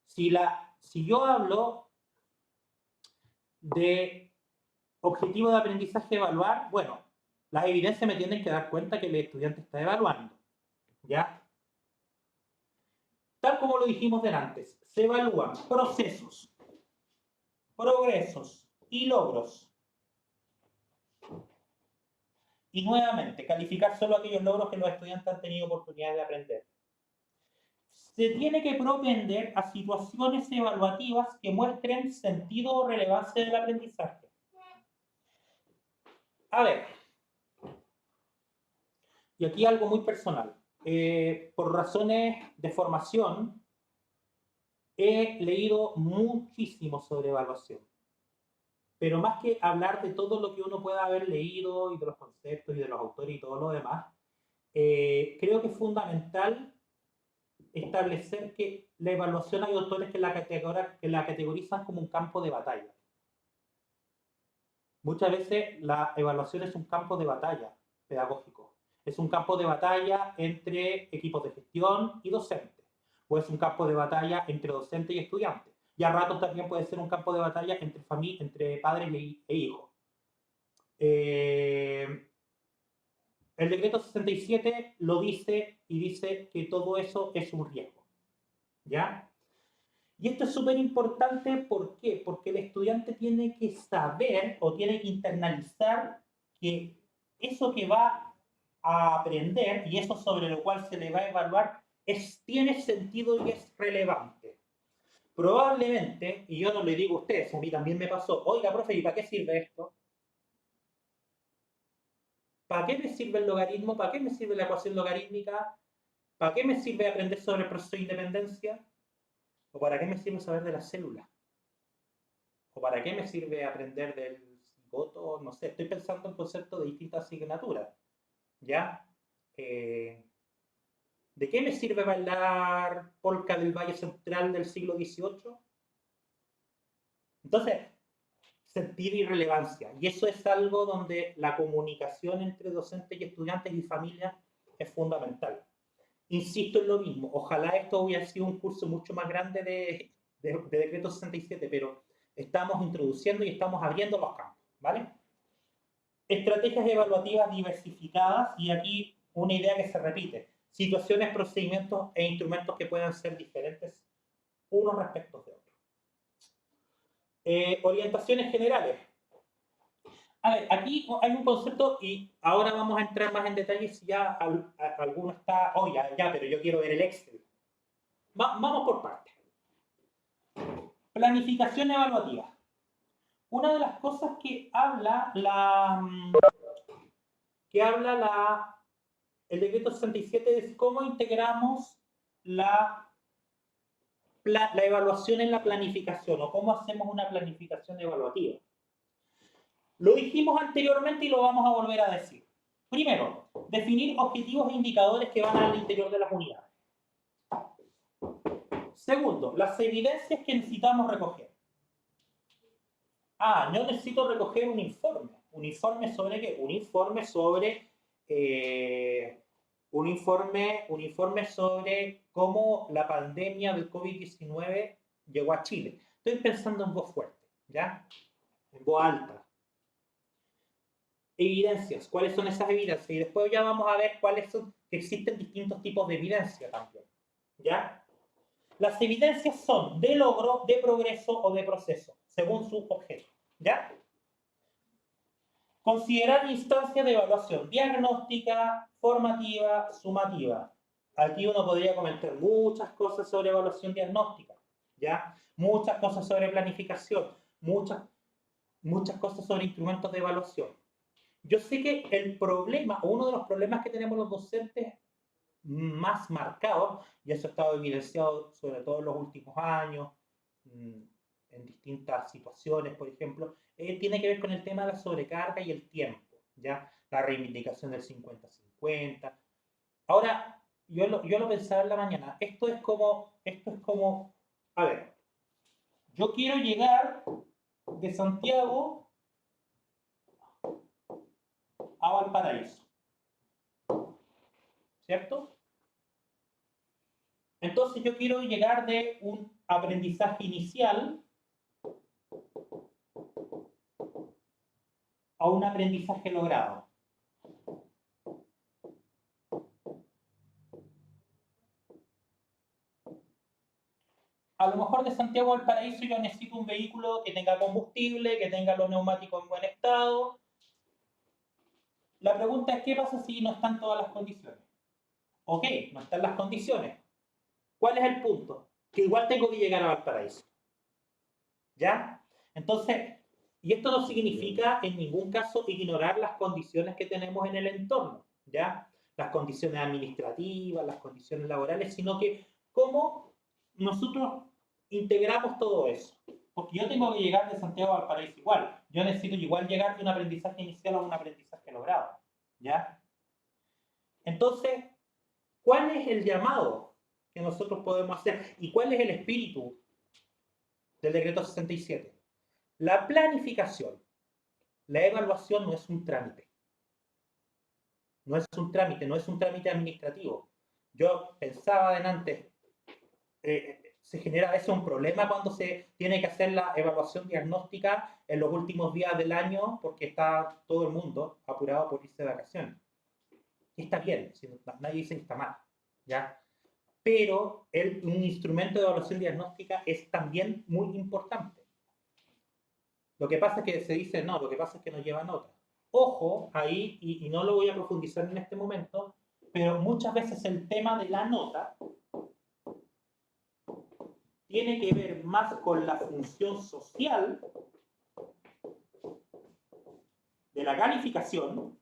Si yo hablo de objetivo de aprendizaje evaluar, bueno, las evidencias me tienen que dar cuenta que el estudiante está evaluando, ¿ya? Tal como lo dijimos antes, se evalúan procesos, progresos y logros. Y nuevamente, calificar solo aquellos logros que los estudiantes han tenido oportunidad de aprender. Se tiene que propender a situaciones evaluativas que muestren sentido o relevancia del aprendizaje. A ver, y aquí algo muy personal. Por razones de formación, he leído muchísimo sobre evaluación. Pero más que hablar de todo lo que uno pueda haber leído y de los conceptos y de los autores y todo lo demás, creo que es fundamental establecer que la evaluación hay autores que la categorizan como un campo de batalla. Muchas veces la evaluación es un campo de batalla pedagógico. Es un campo de batalla entre equipos de gestión y docentes. O es un campo de batalla entre docentes y estudiantes. Y a ratos también puede ser un campo de batalla entre padres e hijos. El decreto 67 lo dice y dice que todo eso es un riesgo. ¿Ya? Y esto es súper importante, ¿por qué? Porque el estudiante tiene que saber o tiene que internalizar que eso que va a aprender y eso sobre lo cual se le va a evaluar tiene sentido y es relevante. Probablemente, y yo no le digo a ustedes, a mí también me pasó, oiga, profe, ¿y para qué sirve esto? ¿Para qué me sirve el logaritmo? ¿Para qué me sirve la ecuación logarítmica? ¿Para qué me sirve aprender sobre el proceso de independencia? ¿O para qué me sirve saber de las células? ¿O para qué me sirve aprender del cigoto? No sé, estoy pensando en conceptos de distintas asignaturas. ¿Ya? ¿De qué me sirve bailar polka del Valle Central del siglo XVIII? Entonces, sentido y relevancia. Y eso es algo donde la comunicación entre docentes y estudiantes y familias es fundamental. Insisto en lo mismo, ojalá esto hubiera sido un curso mucho más grande de Decreto 67, pero estamos introduciendo y estamos abriendo los campos, ¿vale? Estrategias evaluativas diversificadas, y aquí una idea que se repite, situaciones, procedimientos e instrumentos que puedan ser diferentes unos respecto de otros. Orientaciones generales. A ver, aquí hay un concepto y ahora vamos a entrar más en detalle si ya alguno está, oh, ya, pero yo quiero ver el Excel. Vamos por partes. Planificación evaluativa. Una de las cosas que habla el decreto 67 es cómo integramos la evaluación en la planificación o cómo hacemos una planificación evaluativa. Lo dijimos anteriormente y lo vamos a volver a decir. Primero, definir objetivos e indicadores que van al interior de las unidades. Segundo, las evidencias que necesitamos recoger. Yo necesito recoger un informe. ¿Un informe sobre qué? Un informe sobre cómo la pandemia del COVID-19 llegó a Chile. Estoy pensando en voz fuerte, ¿ya? En voz alta. Evidencias. ¿Cuáles son esas evidencias? Y después ya vamos a ver cuáles son, que existen distintos tipos de evidencia también, ¿ya? Las evidencias son de logro, de progreso o de proceso, según su objeto, ¿ya? Considerar instancias de evaluación diagnóstica, formativa, sumativa. Aquí uno podría comentar muchas cosas sobre evaluación diagnóstica, ¿ya? Muchas cosas sobre planificación, muchas cosas sobre instrumentos de evaluación. Yo sé que el problema, o uno de los problemas que tenemos los docentes más marcados, y eso ha estado evidenciado sobre todo en los últimos años, en distintas situaciones, por ejemplo, tiene que ver con el tema de la sobrecarga y el tiempo, ¿ya? La reivindicación del 50-50. Ahora, yo lo pensaba en la mañana, esto es como, a ver, yo quiero llegar de Santiago a Valparaíso, ¿cierto? Entonces yo quiero llegar de un aprendizaje inicial a un aprendizaje logrado. A lo mejor de Santiago al Paraíso yo necesito un vehículo que tenga combustible, que tenga los neumáticos en buen estado. La pregunta es, ¿qué pasa si no están todas las condiciones? Ok, no están las condiciones. ¿Cuál es el punto? Que igual tengo que llegar a Valparaíso. ¿Ya? Entonces, y esto no significa en ningún caso ignorar las condiciones que tenemos en el entorno, ¿ya? Las condiciones administrativas, las condiciones laborales, sino que cómo nosotros integramos todo eso. Porque yo tengo que llegar de Santiago a Valparaíso igual. Yo necesito igual llegar de un aprendizaje inicial a un aprendizaje logrado, ¿ya? Entonces, ¿cuál es el llamado que nosotros podemos hacer? ¿Y cuál es el espíritu del decreto 67? La planificación, la evaluación no es un trámite, no es un trámite, no es un trámite administrativo. Yo pensaba adelante, se genera a veces un problema cuando se tiene que hacer la evaluación diagnóstica en los últimos días del año porque está todo el mundo apurado por irse de vacaciones. Y está bien, nadie dice que está mal, ¿ya? Pero un instrumento de evaluación diagnóstica es también muy importante. Lo que pasa es que se dice, no, lo que pasa es que no lleva nota. Ojo, ahí, y no lo voy a profundizar en este momento, pero muchas veces el tema de la nota tiene que ver más con la función social de la calificación,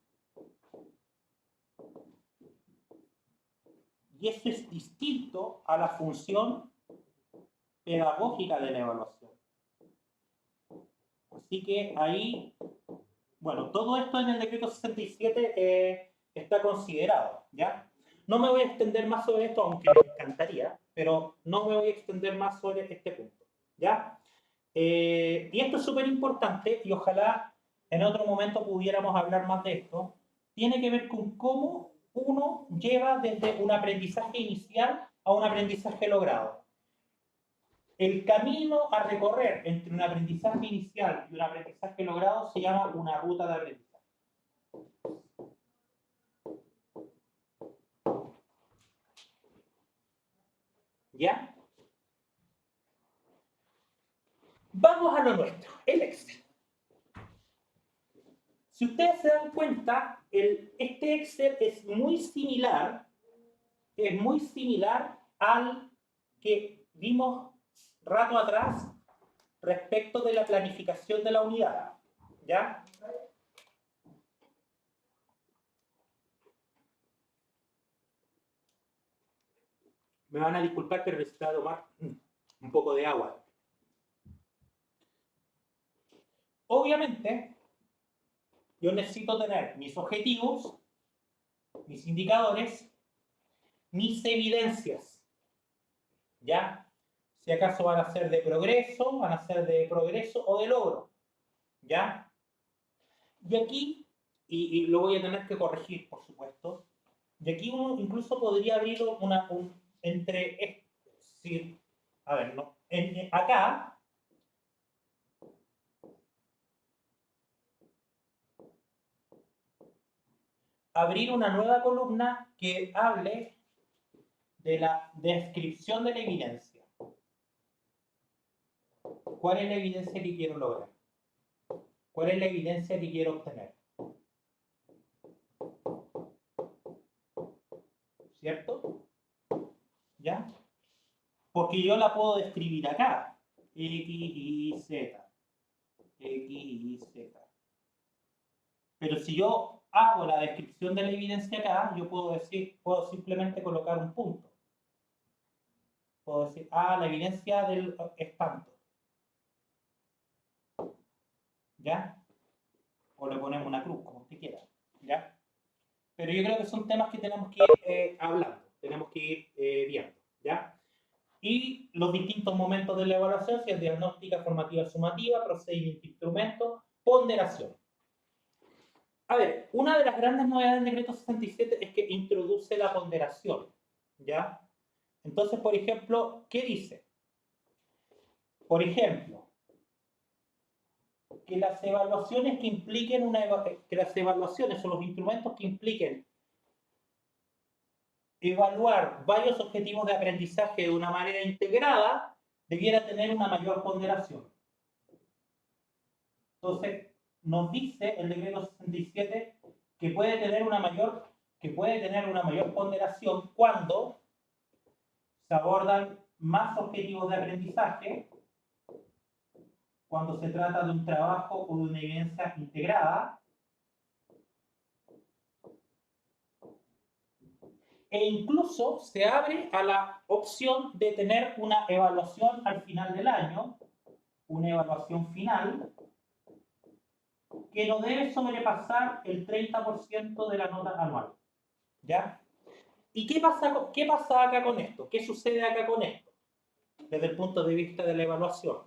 y eso es distinto a la función pedagógica de la evaluación. Así que ahí, bueno, todo esto en el decreto 67 está considerado, ¿ya? No me voy a extender más sobre esto, aunque me encantaría, pero no me voy a extender más sobre este punto, ¿ya? Y esto es súper importante y ojalá en otro momento pudiéramos hablar más de esto. Tiene que ver con cómo uno lleva desde un aprendizaje inicial a un aprendizaje logrado. El camino a recorrer entre un aprendizaje inicial y un aprendizaje logrado se llama una ruta de aprendizaje. ¿Ya? Vamos a lo nuestro, el Excel. Si ustedes se dan cuenta, este Excel es muy similar al que vimos rato atrás respecto de la planificación de la unidad, ¿ya? Me van a disculpar, pero necesito tomar un poco de agua. Obviamente, yo necesito tener mis objetivos, mis indicadores, mis evidencias, ¿ya? Si acaso van a ser de progreso, o de logro, ¿ya? Y aquí, y lo voy a tener que corregir, por supuesto, y aquí uno incluso podría abrir a ver, no, acá, abrir una nueva columna que hable de la descripción de la evidencia. ¿Cuál es la evidencia que quiero lograr? ¿Cuál es la evidencia que quiero obtener? ¿Cierto? ¿Ya? Porque yo la puedo describir acá. X, Y, Z. X, Y, Z. Pero si yo hago la descripción de la evidencia acá, yo puedo simplemente colocar un punto. Puedo decir, la evidencia es tanto. ¿Ya? O le ponemos una cruz, como usted quiera. ¿Ya? Pero yo creo que son temas que tenemos que ir hablando, tenemos que ir viendo. ¿Ya? Y los distintos momentos de la evaluación, si es diagnóstica, formativa, sumativa, procedimiento, instrumento, ponderación. A ver, una de las grandes novedades del decreto 67 es que introduce la ponderación, ¿ya? Entonces, por ejemplo, ¿qué dice? Por ejemplo, que las evaluaciones que impliquen que las evaluaciones o los instrumentos que impliquen evaluar varios objetivos de aprendizaje de una manera integrada debiera tener una mayor ponderación. Entonces, nos dice el decreto 67 que puede tener una mayor ponderación cuando se abordan más objetivos de aprendizaje, cuando se trata de un trabajo o de una evidencia integrada, e incluso se abre a la opción de tener una evaluación al final del año, una evaluación final, que no debe sobrepasar el 30% de la nota anual. ¿Ya? ¿Y qué pasa acá con esto? ¿Qué sucede acá con esto? Desde el punto de vista de la evaluación.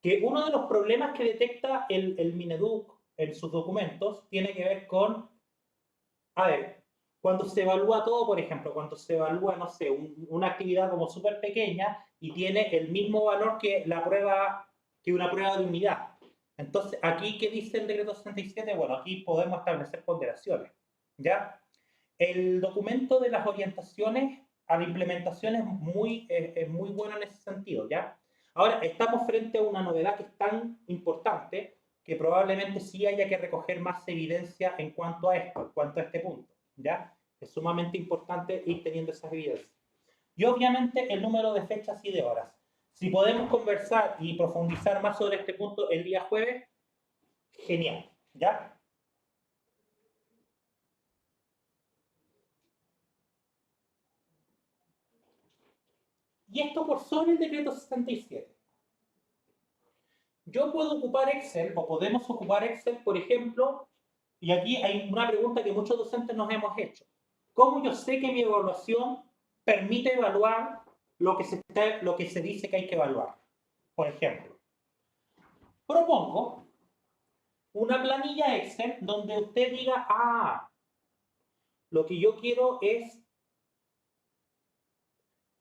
Que uno de los problemas que detecta el Mineduc en sus documentos tiene que ver con A ver, cuando se evalúa todo, por ejemplo, cuando se evalúa, no sé, una actividad como súper pequeña y tiene el mismo valor que la prueba, que una prueba de unidad. Entonces, aquí, ¿qué dice el decreto 67? Bueno, aquí podemos establecer ponderaciones, ¿ya? El documento de las orientaciones a la implementación es muy bueno en ese sentido, ¿ya? Ahora, estamos frente a una novedad que es tan importante que probablemente sí haya que recoger más evidencia en cuanto a esto, en cuanto a este punto, ¿ya? Es sumamente importante ir teniendo esas evidencias. Y obviamente el número de fechas y de horas. Si podemos conversar y profundizar más sobre este punto el día jueves, genial, ¿ya? Y esto por sobre el decreto 67. Yo puedo ocupar Excel o podemos ocupar Excel, por ejemplo, y aquí hay una pregunta que muchos docentes nos hemos hecho. ¿Cómo yo sé que mi evaluación permite evaluar lo que se dice que hay que evaluar? Por ejemplo, propongo una planilla Excel donde usted diga, lo que yo quiero es,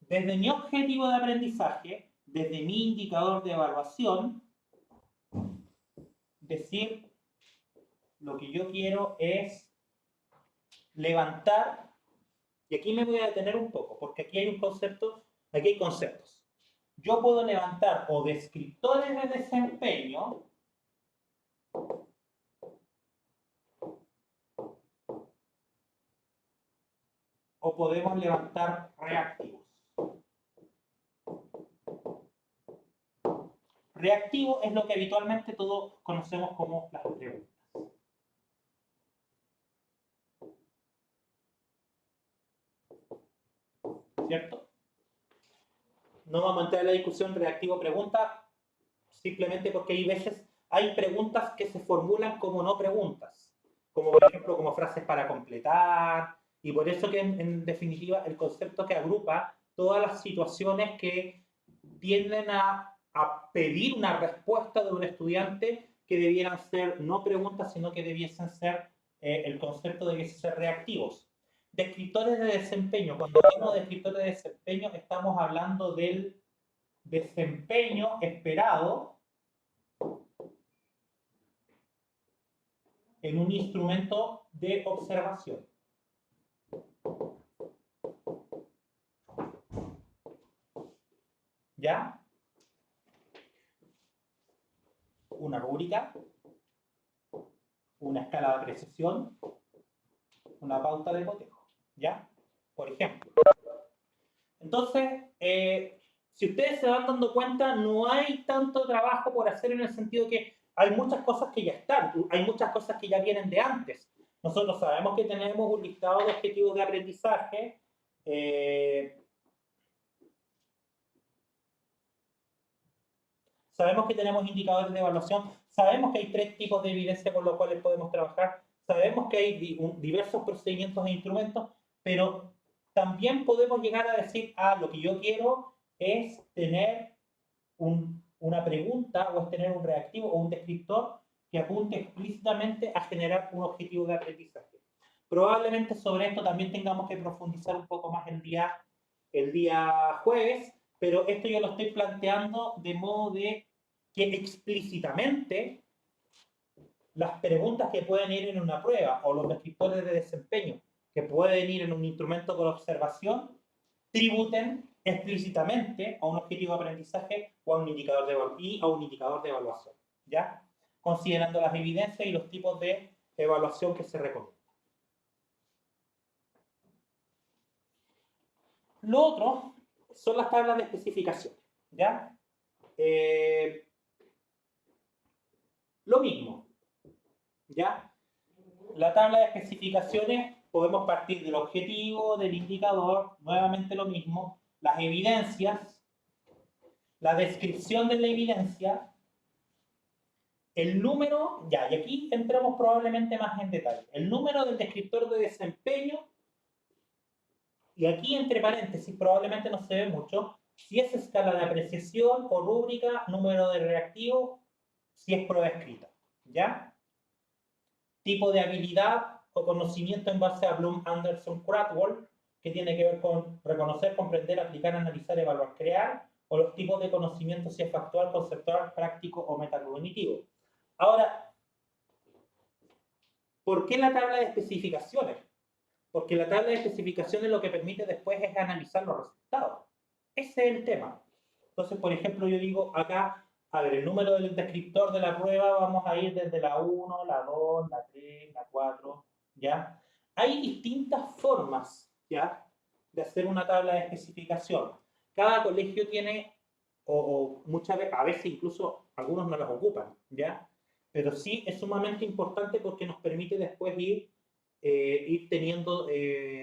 desde mi objetivo de aprendizaje, desde mi indicador de evaluación, decir, lo que yo quiero es levantar, y aquí me voy a detener un poco, porque aquí hay un concepto, aquí hay conceptos. Yo puedo levantar o descriptores de desempeño o podemos levantar reactivos. Reactivo es lo que habitualmente todos conocemos como las preguntas. ¿Cierto? No vamos a entrar en la discusión reactivo-pregunta, simplemente porque hay veces, hay preguntas que se formulan como no preguntas, como por ejemplo como frases para completar, y por eso que en definitiva el concepto que agrupa todas las situaciones que tienden a pedir una respuesta de un estudiante que debieran ser no preguntas, sino que debiesen ser el concepto de ser reactivos. Descriptores de desempeño. Cuando hablamos de descriptores de desempeño, estamos hablando del desempeño esperado en un instrumento de observación. ¿Ya? Una rúbrica, una escala de apreciación, una pauta de cotejo. ¿Ya? Por ejemplo. Entonces, si ustedes se van dando cuenta, no hay tanto trabajo por hacer en el sentido que hay muchas cosas que ya están, hay muchas cosas que ya vienen de antes. Nosotros sabemos que tenemos un listado de objetivos de aprendizaje. Sabemos que tenemos indicadores de evaluación. Sabemos que hay 3 tipos de evidencia con los cuales podemos trabajar. Sabemos que hay diversos procedimientos e instrumentos, pero también podemos llegar a decir, lo que yo quiero es tener una pregunta o es tener un reactivo o un descriptor que apunte explícitamente a generar un objetivo de aprendizaje. Probablemente sobre esto también tengamos que profundizar un poco más el día jueves, pero esto yo lo estoy planteando de modo de que explícitamente las preguntas que pueden ir en una prueba o los descriptores de desempeño que pueden ir en un instrumento con observación tributen explícitamente a un objetivo de aprendizaje o a un indicador de evaluación, ¿ya? Considerando las evidencias y los tipos de evaluación que se recomiendan. Lo otro son las tablas de especificaciones, ¿ya? Lo mismo, ¿ya? La tabla de especificaciones podemos partir del objetivo, del indicador, nuevamente lo mismo, las evidencias, la descripción de la evidencia, el número, y aquí entramos probablemente más en detalle, el número del descriptor de desempeño, y aquí entre paréntesis probablemente no se ve mucho, si es escala de apreciación o rúbrica, número de reactivo, si es prueba escrita, ¿ya? Tipo de habilidad o conocimiento en base a Bloom, Anderson, Cradwell, que tiene que ver con reconocer, comprender, aplicar, analizar, evaluar, crear, o los tipos de conocimiento, si es factual, conceptual, práctico o metacognitivo. Ahora, ¿por qué la tabla de especificaciones? Porque la tabla de especificaciones lo que permite después es analizar los resultados. Ese es el tema. Entonces, por ejemplo, yo digo acá, a ver, el número del descriptor de la prueba, vamos a ir desde la 1, la 2, la 3, la 4, ¿ya? Hay distintas formas, ¿ya?, de hacer una tabla de especificación. Cada colegio tiene, o muchas veces, a veces incluso algunos no las ocupan, ¿ya? Pero sí es sumamente importante porque nos permite después ir teniendo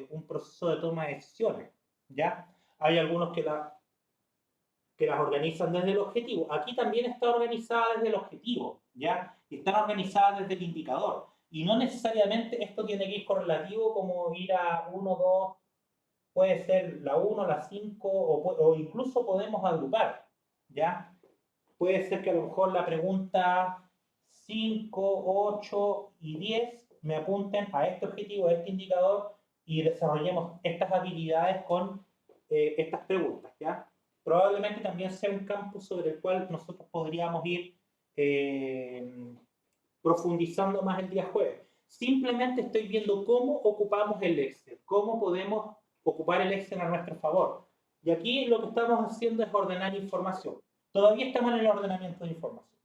un proceso de toma de decisiones, ¿ya? Hay algunos que las organizan desde el objetivo. Aquí también está organizada desde el objetivo, ¿ya? Y está organizada desde el indicador. Y no necesariamente esto tiene que ir correlativo como ir a 1, 2, puede ser la 1, la 5, o incluso podemos agrupar, ¿ya? Puede ser que a lo mejor la pregunta 5, 8 y 10 me apunten a este objetivo, a este indicador, y desarrollemos estas habilidades con estas preguntas, ¿ya? Probablemente también sea un campo sobre el cual nosotros podríamos ir profundizando más el día jueves. Simplemente estoy viendo cómo ocupamos el Excel, cómo podemos ocupar el Excel a nuestro favor. Y aquí lo que estamos haciendo es ordenar información. Todavía estamos en el ordenamiento de información.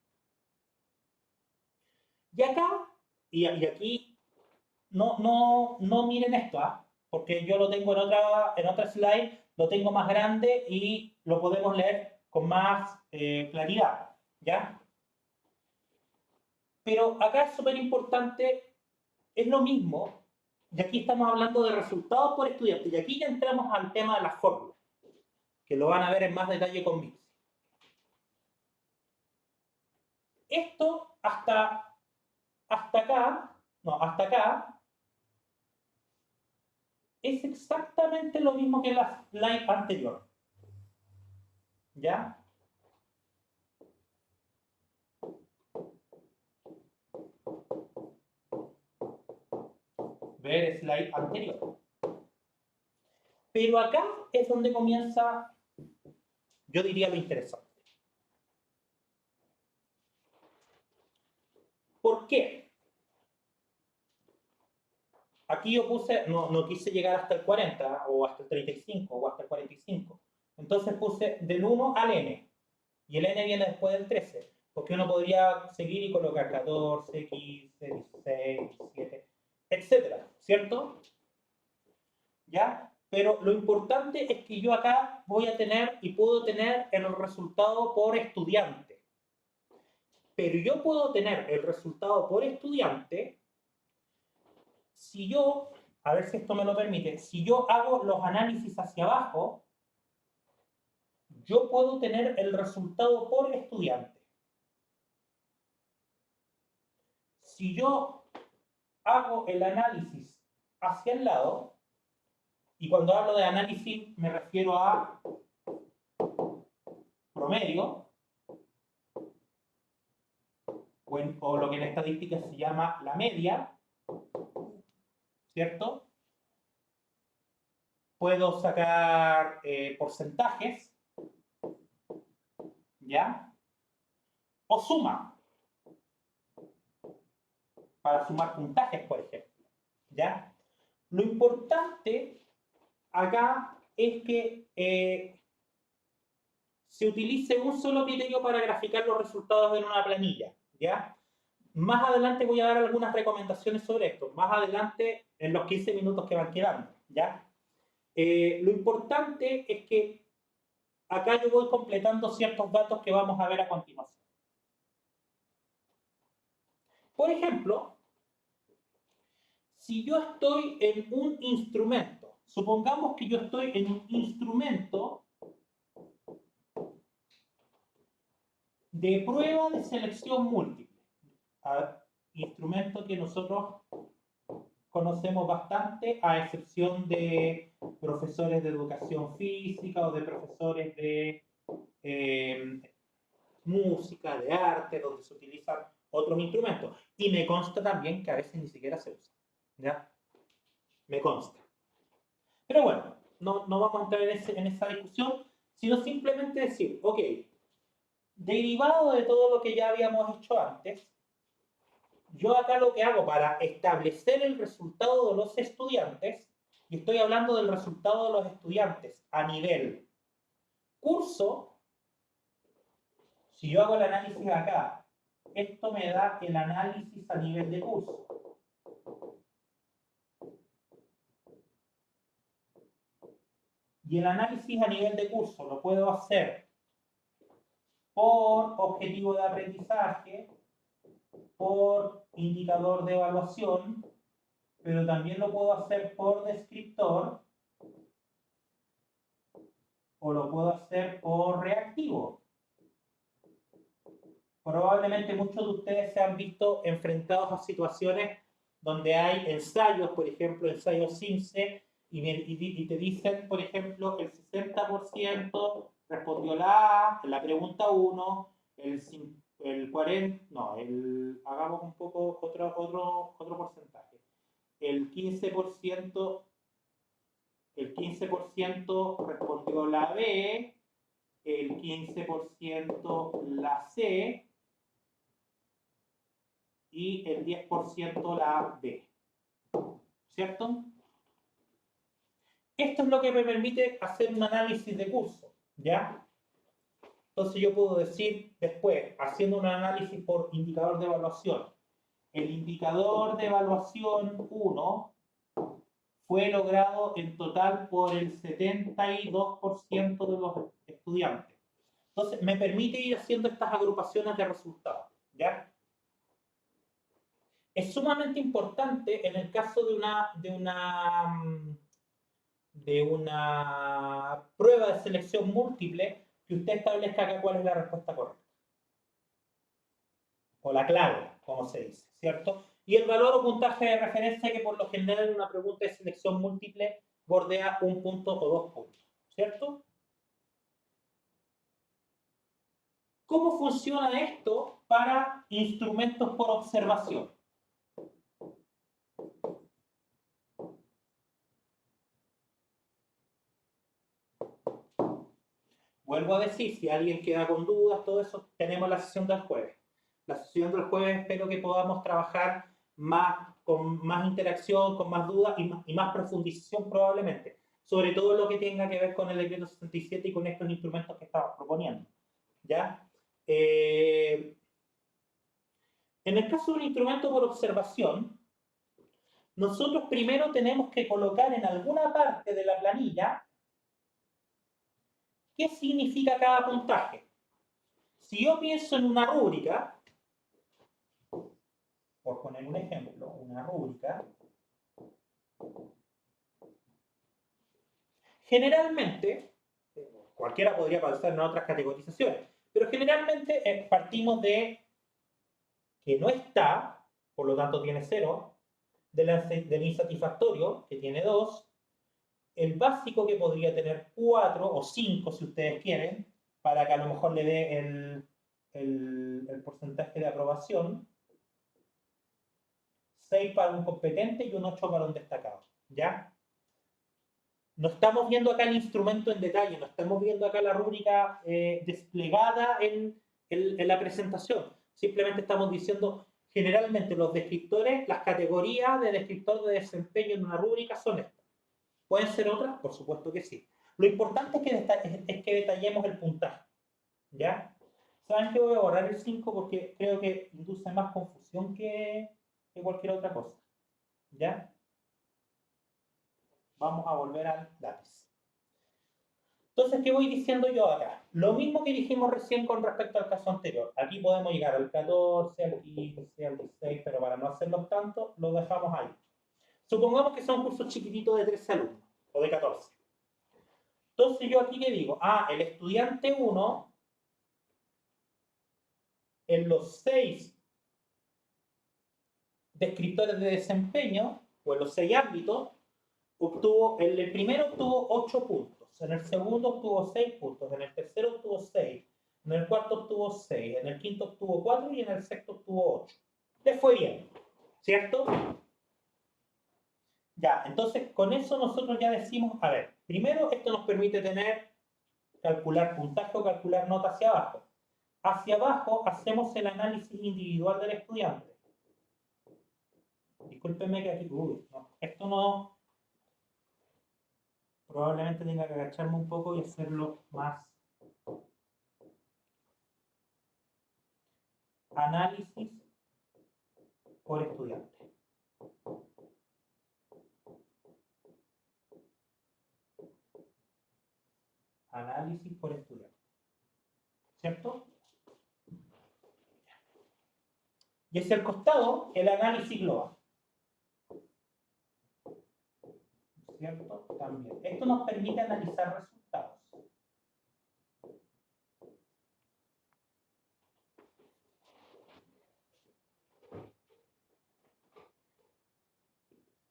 Y acá, y aquí, no miren esto, porque yo lo tengo en otra slide, lo tengo más grande y lo podemos leer con más claridad, ¿ya? Pero acá es súper importante, es lo mismo, y aquí estamos hablando de resultados por estudiante, y aquí ya entramos al tema de las fórmulas, que lo van a ver en más detalle conmigo. Esto hasta acá, es exactamente lo mismo que la slide anterior. ¿Ya? Ver slide anterior. Pero acá es donde comienza, yo diría, lo interesante. ¿Por qué? Aquí yo puse, no quise llegar hasta el 40 o hasta el 35 o hasta el 45. Entonces puse del 1 al n. Y el n viene después del 13. Porque uno podría seguir y colocar 14, 15, 16, 17, etcétera, ¿cierto? ¿Ya? Pero lo importante es que yo acá voy a tener y puedo tener el resultado por estudiante. Pero yo puedo tener el resultado por estudiante si yo, a ver si esto me lo permite, si yo hago los análisis hacia abajo, yo puedo tener el resultado por estudiante. Si yo hago el análisis hacia el lado, y cuando hablo de análisis me refiero a promedio, o lo que en estadística se llama la media, ¿cierto? Puedo sacar porcentajes, ¿ya? O suma, para sumar puntajes, por ejemplo, ¿ya? Lo importante acá es que se utilice un solo criterio para graficar los resultados en una planilla, ¿ya? Más adelante voy a dar algunas recomendaciones sobre esto, más adelante en los 15 minutos que van quedando, ¿ya? Lo importante es que acá yo voy completando ciertos datos que vamos a ver a continuación. Por ejemplo, si yo estoy en un instrumento, supongamos que yo estoy en un instrumento de prueba de selección múltiple, instrumento que nosotros conocemos bastante, a excepción de profesores de educación física o de profesores de música, de arte, donde se utilizan otros instrumentos. Y me consta también que a veces ni siquiera se usan, ¿Ya? Me consta. Pero bueno, no vamos a entrar en esa discusión, sino simplemente decir, ok, derivado de todo lo que ya habíamos hecho antes, yo acá lo que hago para establecer el resultado de los estudiantes, y estoy hablando del resultado de los estudiantes a nivel curso, si yo hago el análisis acá, esto me da el análisis a nivel de curso. Y el análisis a nivel de curso lo puedo hacer por objetivo de aprendizaje, por indicador de evaluación, pero también lo puedo hacer por descriptor o lo puedo hacer por reactivo. Probablemente muchos de ustedes se han visto enfrentados a situaciones donde hay ensayos, por ejemplo, ensayos CIMSE, y te dicen, por ejemplo, el 60% respondió la A, en la pregunta 1, el 40, no, hagamos un poco otro porcentaje. El 15%, el 15% respondió la B, el 15% la C y el 10% la B. ¿Cierto? Esto es lo que me permite hacer un análisis de curso, ¿ya? Entonces yo puedo decir después, haciendo un análisis por indicador de evaluación, el indicador de evaluación 1 fue logrado en total por el 72% de los estudiantes. Entonces me permite ir haciendo estas agrupaciones de resultados, ¿ya? Es sumamente importante en el caso de una prueba de selección múltiple que usted establezca acá cuál es la respuesta correcta. O la clave, como se dice, ¿cierto? Y el valor o puntaje de referencia que por lo general en una pregunta de selección múltiple bordea 1 punto o 2 puntos, ¿cierto? ¿Cómo funciona esto para instrumentos por observación? Vuelvo a decir, si alguien queda con dudas, todo eso, tenemos la sesión del jueves. La sesión del jueves espero que podamos trabajar con más interacción, con más dudas y más profundización probablemente. Sobre todo lo que tenga que ver con el decreto 67 y con estos instrumentos que estamos proponiendo. ¿Ya? En el caso de un instrumento por observación, nosotros primero tenemos que colocar en alguna parte de la planilla qué significa cada puntaje. Si yo pienso en una rúbrica, por poner un ejemplo, una rúbrica, generalmente, cualquiera podría pensar en otras categorizaciones, pero generalmente partimos de que no está, por lo tanto tiene 0, del insatisfactorio, que tiene 2, el básico que podría tener 4 o 5 si ustedes quieren, para que a lo mejor le dé el porcentaje de aprobación, 6 para un competente y un 8 para un destacado, ¿ya? No estamos viendo acá el instrumento en detalle, no estamos viendo acá la rúbrica desplegada en la presentación. Simplemente estamos diciendo, generalmente los descriptores, las categorías de descriptor de desempeño en una rúbrica son estas. ¿Pueden ser otras? Por supuesto que sí. Lo importante es que detallemos el puntaje, ¿ya? ¿Saben que voy a borrar el 5 porque creo que induce más confusión que cualquier otra cosa? ¿Ya? Vamos a volver al lápiz. Entonces, ¿qué voy diciendo yo acá? Lo mismo que dijimos recién con respecto al caso anterior. Aquí podemos llegar al 14, al 15, al 16, pero para no hacerlos tanto, lo dejamos ahí. Supongamos que son cursos chiquititos de 13 alumnos, o de 14. Entonces, yo aquí ¿qué digo? El estudiante 1, en los 6 descriptores de desempeño, o en los 6 ámbitos, el primero obtuvo 8 puntos, en el segundo obtuvo 6 puntos, en el tercero obtuvo 6, en el cuarto obtuvo 6, en el quinto obtuvo 4 y en el sexto obtuvo 8. Les fue bien, ¿cierto? Ya, entonces con eso nosotros ya decimos, a ver, primero esto nos permite calcular puntaje o calcular nota hacia abajo. Hacia abajo hacemos el análisis individual del estudiante. Discúlpenme que aquí, no, esto no, probablemente tenga que agacharme un poco y hacerlo más. Análisis por estudiante. Análisis por estudiante. ¿Cierto? Y hacia el costado, el análisis global. ¿Cierto? También. Esto nos permite analizar resultados.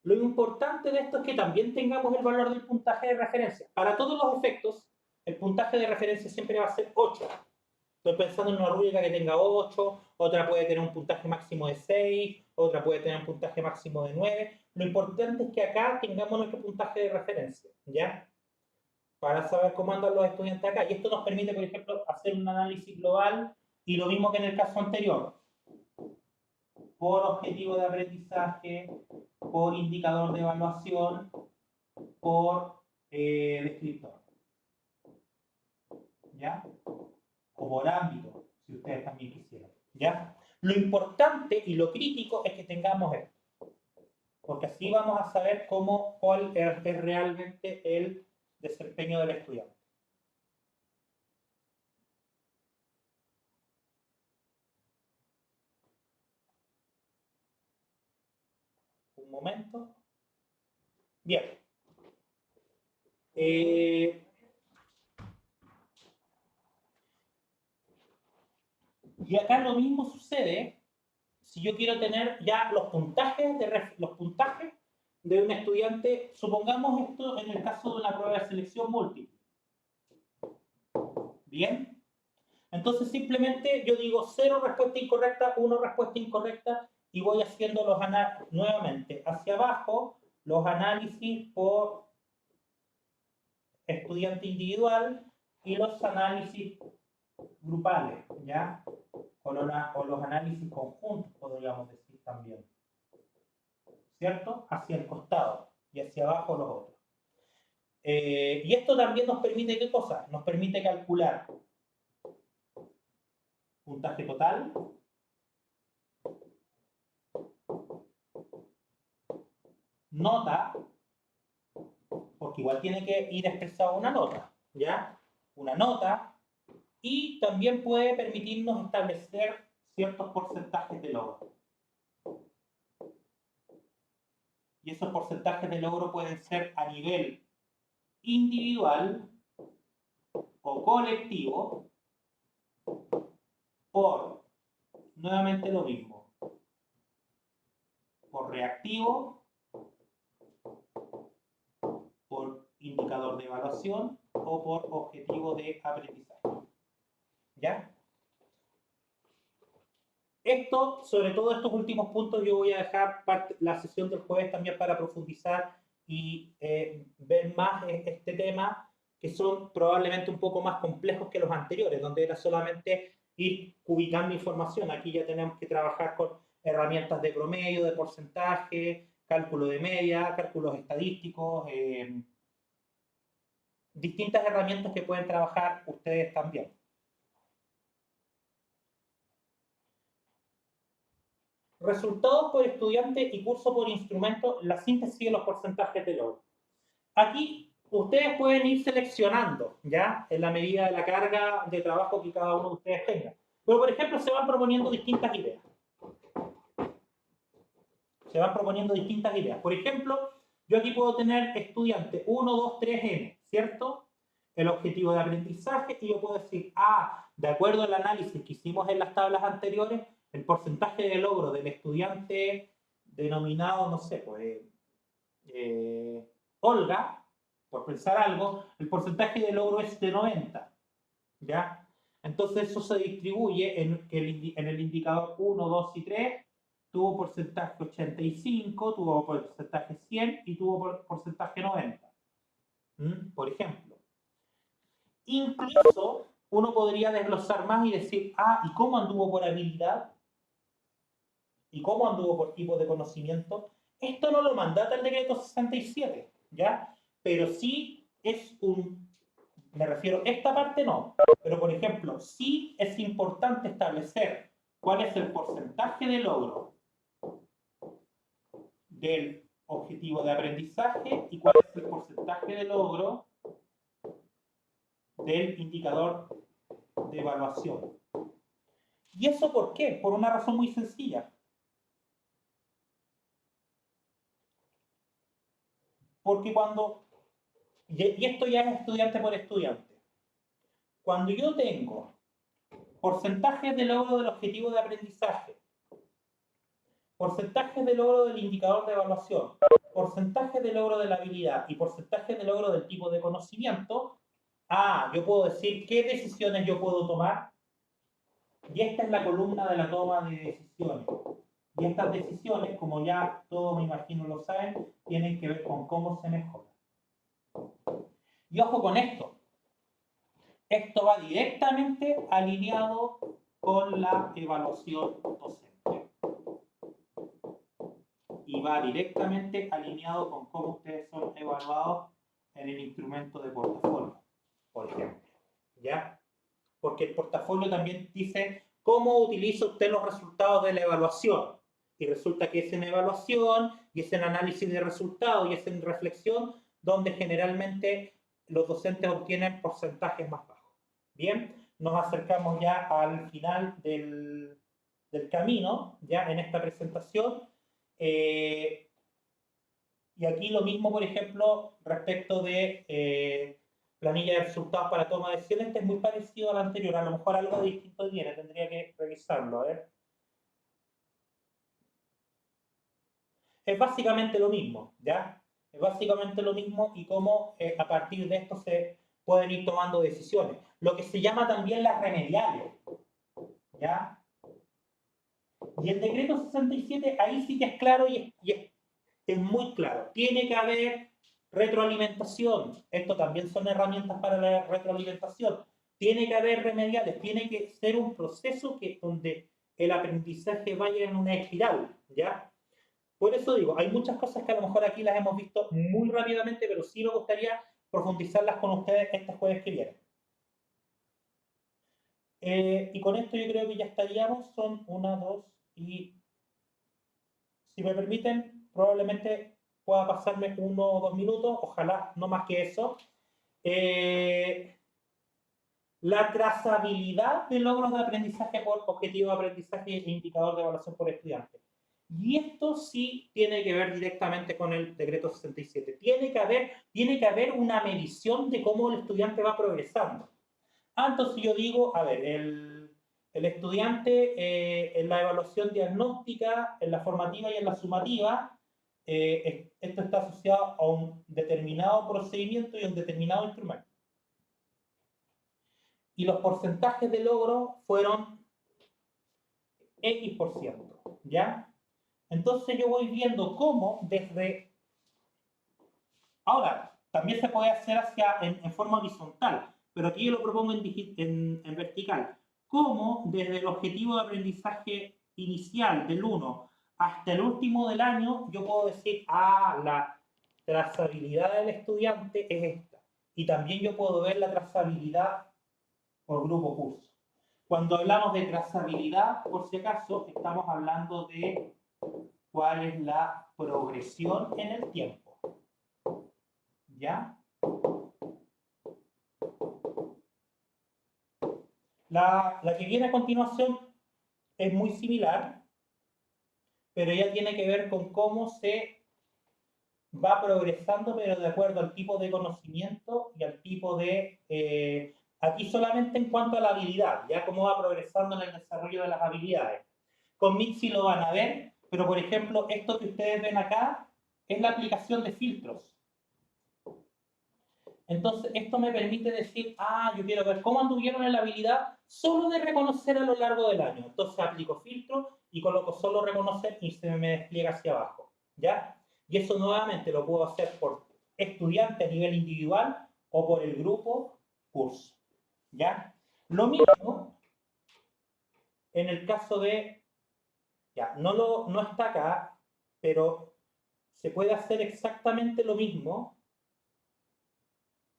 Lo importante de esto es que también tengamos el valor del puntaje de referencia. Para todos los efectos, el puntaje de referencia siempre va a ser 8. Estoy pensando en una rúbrica que tenga 8, otra puede tener un puntaje máximo de 6, otra puede tener un puntaje máximo de 9. Lo importante es que acá tengamos nuestro puntaje de referencia, ¿ya? Para saber cómo andan los estudiantes acá. Y esto nos permite, por ejemplo, hacer un análisis global y lo mismo que en el caso anterior. Por objetivo de aprendizaje, por indicador de evaluación, por descriptor. ¿Ya? O por ámbito, si ustedes también quisieran. ¿Ya? Lo importante y lo crítico es que tengamos esto. Porque así vamos a saber cuál es realmente el desempeño del estudiante. Un momento. Bien. Y acá lo mismo sucede si yo quiero tener ya los puntajes de un estudiante. Supongamos esto en el caso de una prueba de selección múltiple. Bien. Entonces simplemente yo digo 0 respuesta incorrecta, 1 respuesta incorrecta y voy haciendo los análisis nuevamente hacia abajo, los análisis por estudiante individual y los análisis grupales, ¿ya? O los análisis conjuntos, podríamos decir también. ¿Cierto? Hacia el costado y hacia abajo los otros. Y esto también nos permite, ¿qué cosa? Nos permite calcular puntaje total, nota, porque igual tiene que ir expresada una nota, ¿ya? Una nota, y también puede permitirnos establecer ciertos porcentajes de logro. Y esos porcentajes de logro pueden ser a nivel individual o colectivo por, nuevamente lo mismo, por reactivo, por indicador de evaluación o por objetivo de aprendizaje. ¿Ya? Esto, sobre todo estos últimos puntos, yo voy a dejar la sesión del jueves también para profundizar y ver más este tema, que son probablemente un poco más complejos que los anteriores, donde era solamente ir ubicando información. Aquí ya tenemos que trabajar con herramientas de promedio, de porcentaje, cálculo de media, cálculos estadísticos, distintas herramientas que pueden trabajar ustedes también. Resultados por estudiante y curso por instrumento, la síntesis de los porcentajes de logro. Aquí ustedes pueden ir seleccionando, ¿ya? En la medida de la carga de trabajo que cada uno de ustedes tenga. Pero, por ejemplo, se van proponiendo distintas ideas. Por ejemplo, yo aquí puedo tener estudiante 1, 2, 3, N, ¿cierto? El objetivo de aprendizaje, y yo puedo decir, de acuerdo al análisis que hicimos en las tablas anteriores, el porcentaje de logro del estudiante denominado, no sé, pues, Olga, por pensar algo, el porcentaje de logro es de 90, ¿ya? Entonces eso se distribuye en el indicador 1, 2 y 3, tuvo porcentaje 85, tuvo porcentaje 100 y tuvo porcentaje 90. Por ejemplo. Incluso uno podría desglosar más y decir, ¿y cómo anduvo por habilidad? ¿Y cómo anduvo por tipo de conocimiento? Esto no lo mandata el decreto 67, ¿ya? Pero sí es me refiero, esta parte no, pero por ejemplo, sí es importante establecer cuál es el porcentaje de logro del objetivo de aprendizaje y cuál es el porcentaje de logro del indicador de evaluación. ¿Y eso por qué? Por una razón muy sencilla. Porque y esto ya es estudiante por estudiante, cuando yo tengo porcentajes de logro del objetivo de aprendizaje, porcentajes de logro del indicador de evaluación, porcentaje de logro de la habilidad y porcentaje de logro del tipo de conocimiento, yo puedo decir qué decisiones yo puedo tomar. Y esta es la columna de la toma de decisiones. Y estas decisiones, como ya todos me imagino lo saben, tienen que ver con cómo se mejora. Y ojo con esto. Esto va directamente alineado con la evaluación docente. Y va directamente alineado con cómo ustedes son evaluados en el instrumento de portafolio, por ejemplo. ¿Ya? Porque el portafolio también dice cómo utiliza usted los resultados de la evaluación. Y resulta que es en evaluación, y es en análisis de resultados, y es en reflexión, donde generalmente los docentes obtienen porcentajes más bajos. Bien, nos acercamos ya al final del camino, ya en esta presentación. Y aquí lo mismo, por ejemplo, respecto de planilla de resultados para toma de decisiones. Este es muy parecido al anterior, a lo mejor algo distinto viene, tendría que revisarlo, a ver. Es básicamente lo mismo, ¿ya? Es básicamente lo mismo y cómo a partir de esto se pueden ir tomando decisiones. Lo que se llama también las remediales, ¿ya? Y el decreto 67, ahí sí que es claro y es muy claro. Tiene que haber retroalimentación. Esto también son herramientas para la retroalimentación. Tiene que haber remediales. Tiene que ser un proceso donde el aprendizaje vaya en una espiral, ¿ya? Por eso digo, hay muchas cosas que a lo mejor aquí las hemos visto muy rápidamente, pero sí me gustaría profundizarlas con ustedes este jueves que viene. Y con esto yo creo que ya estaríamos. Son 1, 2 y... Si me permiten, probablemente pueda pasarme 1 o 2 minutos, ojalá no más que eso. La trazabilidad de logros de aprendizaje por objetivo de aprendizaje e indicador de evaluación por estudiante. Y esto sí tiene que ver directamente con el decreto 67. Tiene que haber una medición de cómo el estudiante va progresando. Entonces yo digo, a ver, el estudiante en la evaluación diagnóstica, en la formativa y en la sumativa, esto está asociado a un determinado procedimiento y a un determinado instrumento. Y los porcentajes de logro fueron X%, ¿ya? Entonces yo voy viendo cómo desde... Ahora, también se puede hacer en forma horizontal, pero aquí yo lo propongo en vertical. Cómo desde el objetivo de aprendizaje inicial del 1 hasta el último del año, yo puedo decir, la trazabilidad del estudiante es esta. Y también yo puedo ver la trazabilidad por grupo curso. Cuando hablamos de trazabilidad, por si acaso, estamos hablando de cuál es la progresión en el tiempo. ¿Ya? La que viene a continuación es muy similar, pero ya tiene que ver con cómo se va progresando, pero de acuerdo al tipo de conocimiento y al tipo de... aquí solamente en cuanto a la habilidad, ya cómo va progresando en el desarrollo de las habilidades. Con Mitzi lo van a ver, pero por ejemplo, esto que ustedes ven acá es la aplicación de filtros. Entonces, esto me permite decir, yo quiero ver cómo anduvieron en la habilidad solo de reconocer a lo largo del año. Entonces, aplico filtro y coloco solo reconocer y se me despliega hacia abajo, ¿ya? Y eso nuevamente lo puedo hacer por estudiante a nivel individual o por el grupo curso, ¿ya? Lo mismo en el caso de, ya, no está acá, pero se puede hacer exactamente lo mismo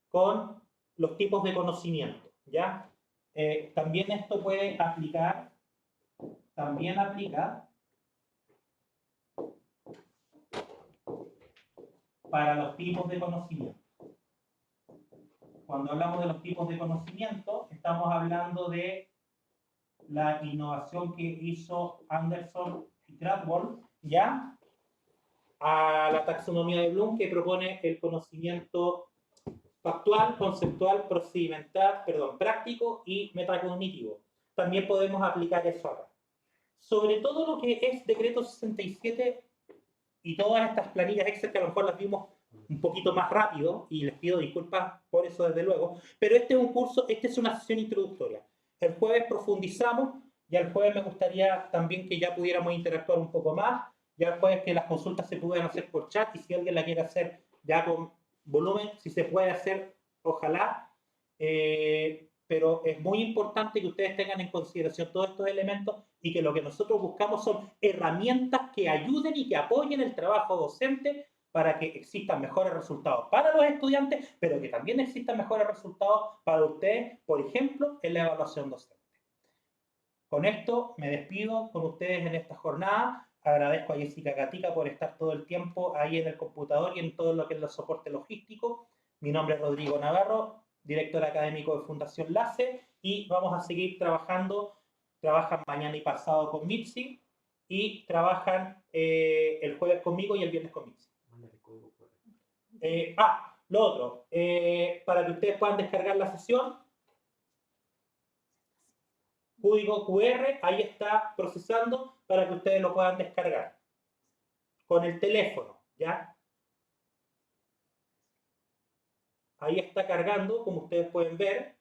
con los tipos de conocimiento, ¿ya? También esto puede aplicar, también aplica para los tipos de conocimiento. Cuando hablamos de los tipos de conocimiento, estamos hablando de la innovación que hizo Anderson y Krathwohl, ¿ya? A la taxonomía de Bloom, que propone el conocimiento factual, conceptual, procedimental, práctico y metacognitivo. También podemos aplicar eso acá. Sobre todo lo que es decreto 67 y todas estas planillas Excel que a lo mejor las vimos un poquito más rápido, y les pido disculpas por eso desde luego, pero este es un curso, esta es una sesión introductoria. El jueves profundizamos, y el jueves me gustaría también que ya pudiéramos interactuar un poco más, ya el jueves que las consultas se puedan hacer por chat, y si alguien la quiere hacer ya con volumen, si se puede hacer, ojalá, pero es muy importante que ustedes tengan en consideración todos estos elementos y que lo que nosotros buscamos son herramientas que ayuden y que apoyen el trabajo docente para que existan mejores resultados para los estudiantes, pero que también existan mejores resultados para ustedes, por ejemplo, en la evaluación docente. Con esto me despido con ustedes en esta jornada. Agradezco a Jessica Gatica por estar todo el tiempo ahí en el computador y en todo lo que es el soporte logístico. Mi nombre es Rodrigo Navarro, director académico de Fundación LACE, y vamos a seguir trabajando. Trabajan mañana y pasado con Mitzi y trabajan el jueves conmigo y el viernes con Mitzi. Lo otro, para que ustedes puedan descargar la sesión, código QR, ahí está procesando para que ustedes lo puedan descargar con el teléfono, ¿ya? Ahí está cargando, como ustedes pueden ver.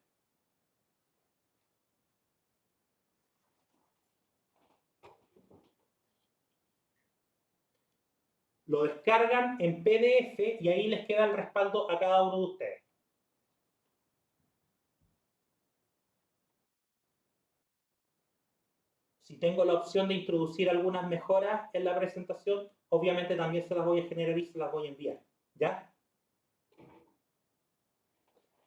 Lo descargan en PDF y ahí les queda el respaldo a cada uno de ustedes. Si tengo la opción de introducir algunas mejoras en la presentación, obviamente también se las voy a generar y se las voy a enviar, ¿ya?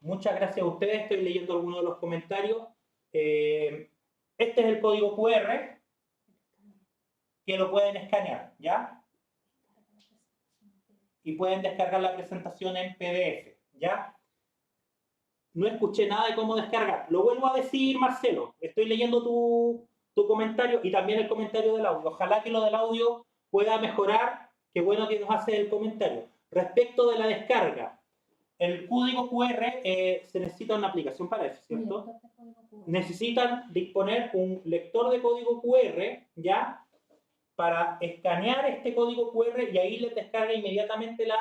Muchas gracias a ustedes, estoy leyendo algunos de los comentarios. Este es el código QR que lo pueden escanear, ¿ya? Y pueden descargar la presentación en PDF, ¿ya? No escuché nada de cómo descargar. Lo vuelvo a decir, Marcelo. Estoy leyendo tu comentario y también el comentario del audio. Ojalá que lo del audio pueda mejorar. Qué bueno que nos hace el comentario. Respecto de la descarga, el código QR se necesita una aplicación para eso, ¿cierto? Necesitan disponer un lector de código QR, ¿ya? Para escanear este código QR y ahí les descarga inmediatamente la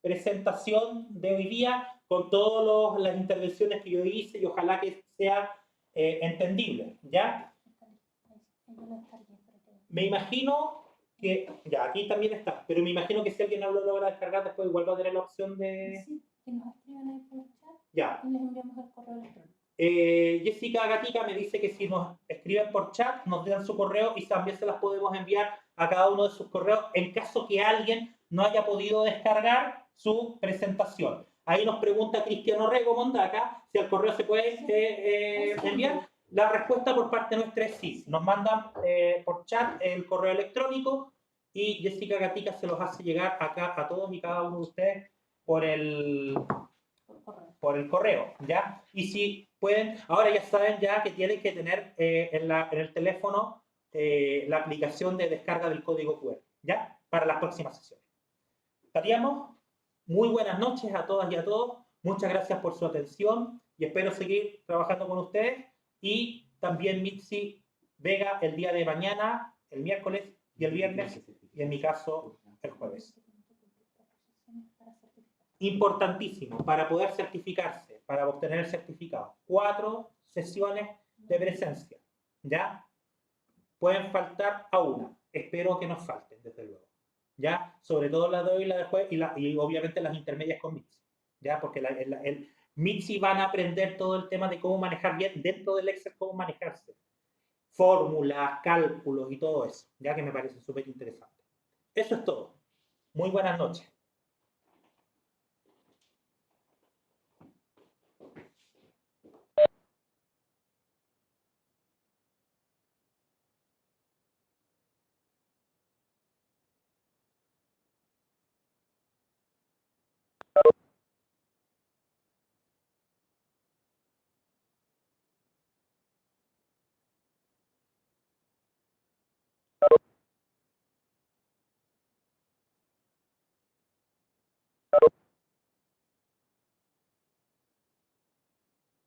presentación de hoy día con todas las intervenciones que yo hice y ojalá que sea entendible, ¿ya? Me imagino que, ya, aquí también está, pero me imagino que si alguien no lo logra descargar, después igual va a tener la opción de... Sí, que nos escriban ahí por el chat ya. y les enviamos el correo electrónico. Jessica Gatica me dice que si nos escriben por chat, nos dan su correo y también se las podemos enviar a cada uno de sus correos en caso que alguien no haya podido descargar su presentación. Ahí nos pregunta Cristiano Rego Mondaca si al correo se puede enviar. La respuesta por parte nuestra es sí. Nos mandan por chat el correo electrónico y Jessica Gatica se los hace llegar acá a todos y cada uno de ustedes por el correo, ¿ya? Y si pueden, ahora ya saben ya que tienen que tener en el teléfono la aplicación de descarga del código QR, ¿ya? Para las próximas sesiones. Estaríamos. Muy buenas noches a todas y a todos. Muchas gracias por su atención y espero seguir trabajando con ustedes. Y también Mitzi Vega el día de mañana, el miércoles y el viernes, y en mi caso el jueves. Importantísimo, para poder certificarse, para obtener el certificado. 4 sesiones de presencia, ¿ya? Pueden faltar a una. Espero que nos falten, desde luego. ¿Ya? Sobre todo la de hoy, la de jueves y obviamente las intermedias con Mitzi. ¿Ya? Porque el Mitzi van a aprender todo el tema de cómo manejar bien dentro del Excel, cómo manejarse. Fórmulas, cálculos y todo eso. Ya que me parece súper interesante. Eso es todo. Muy buenas noches.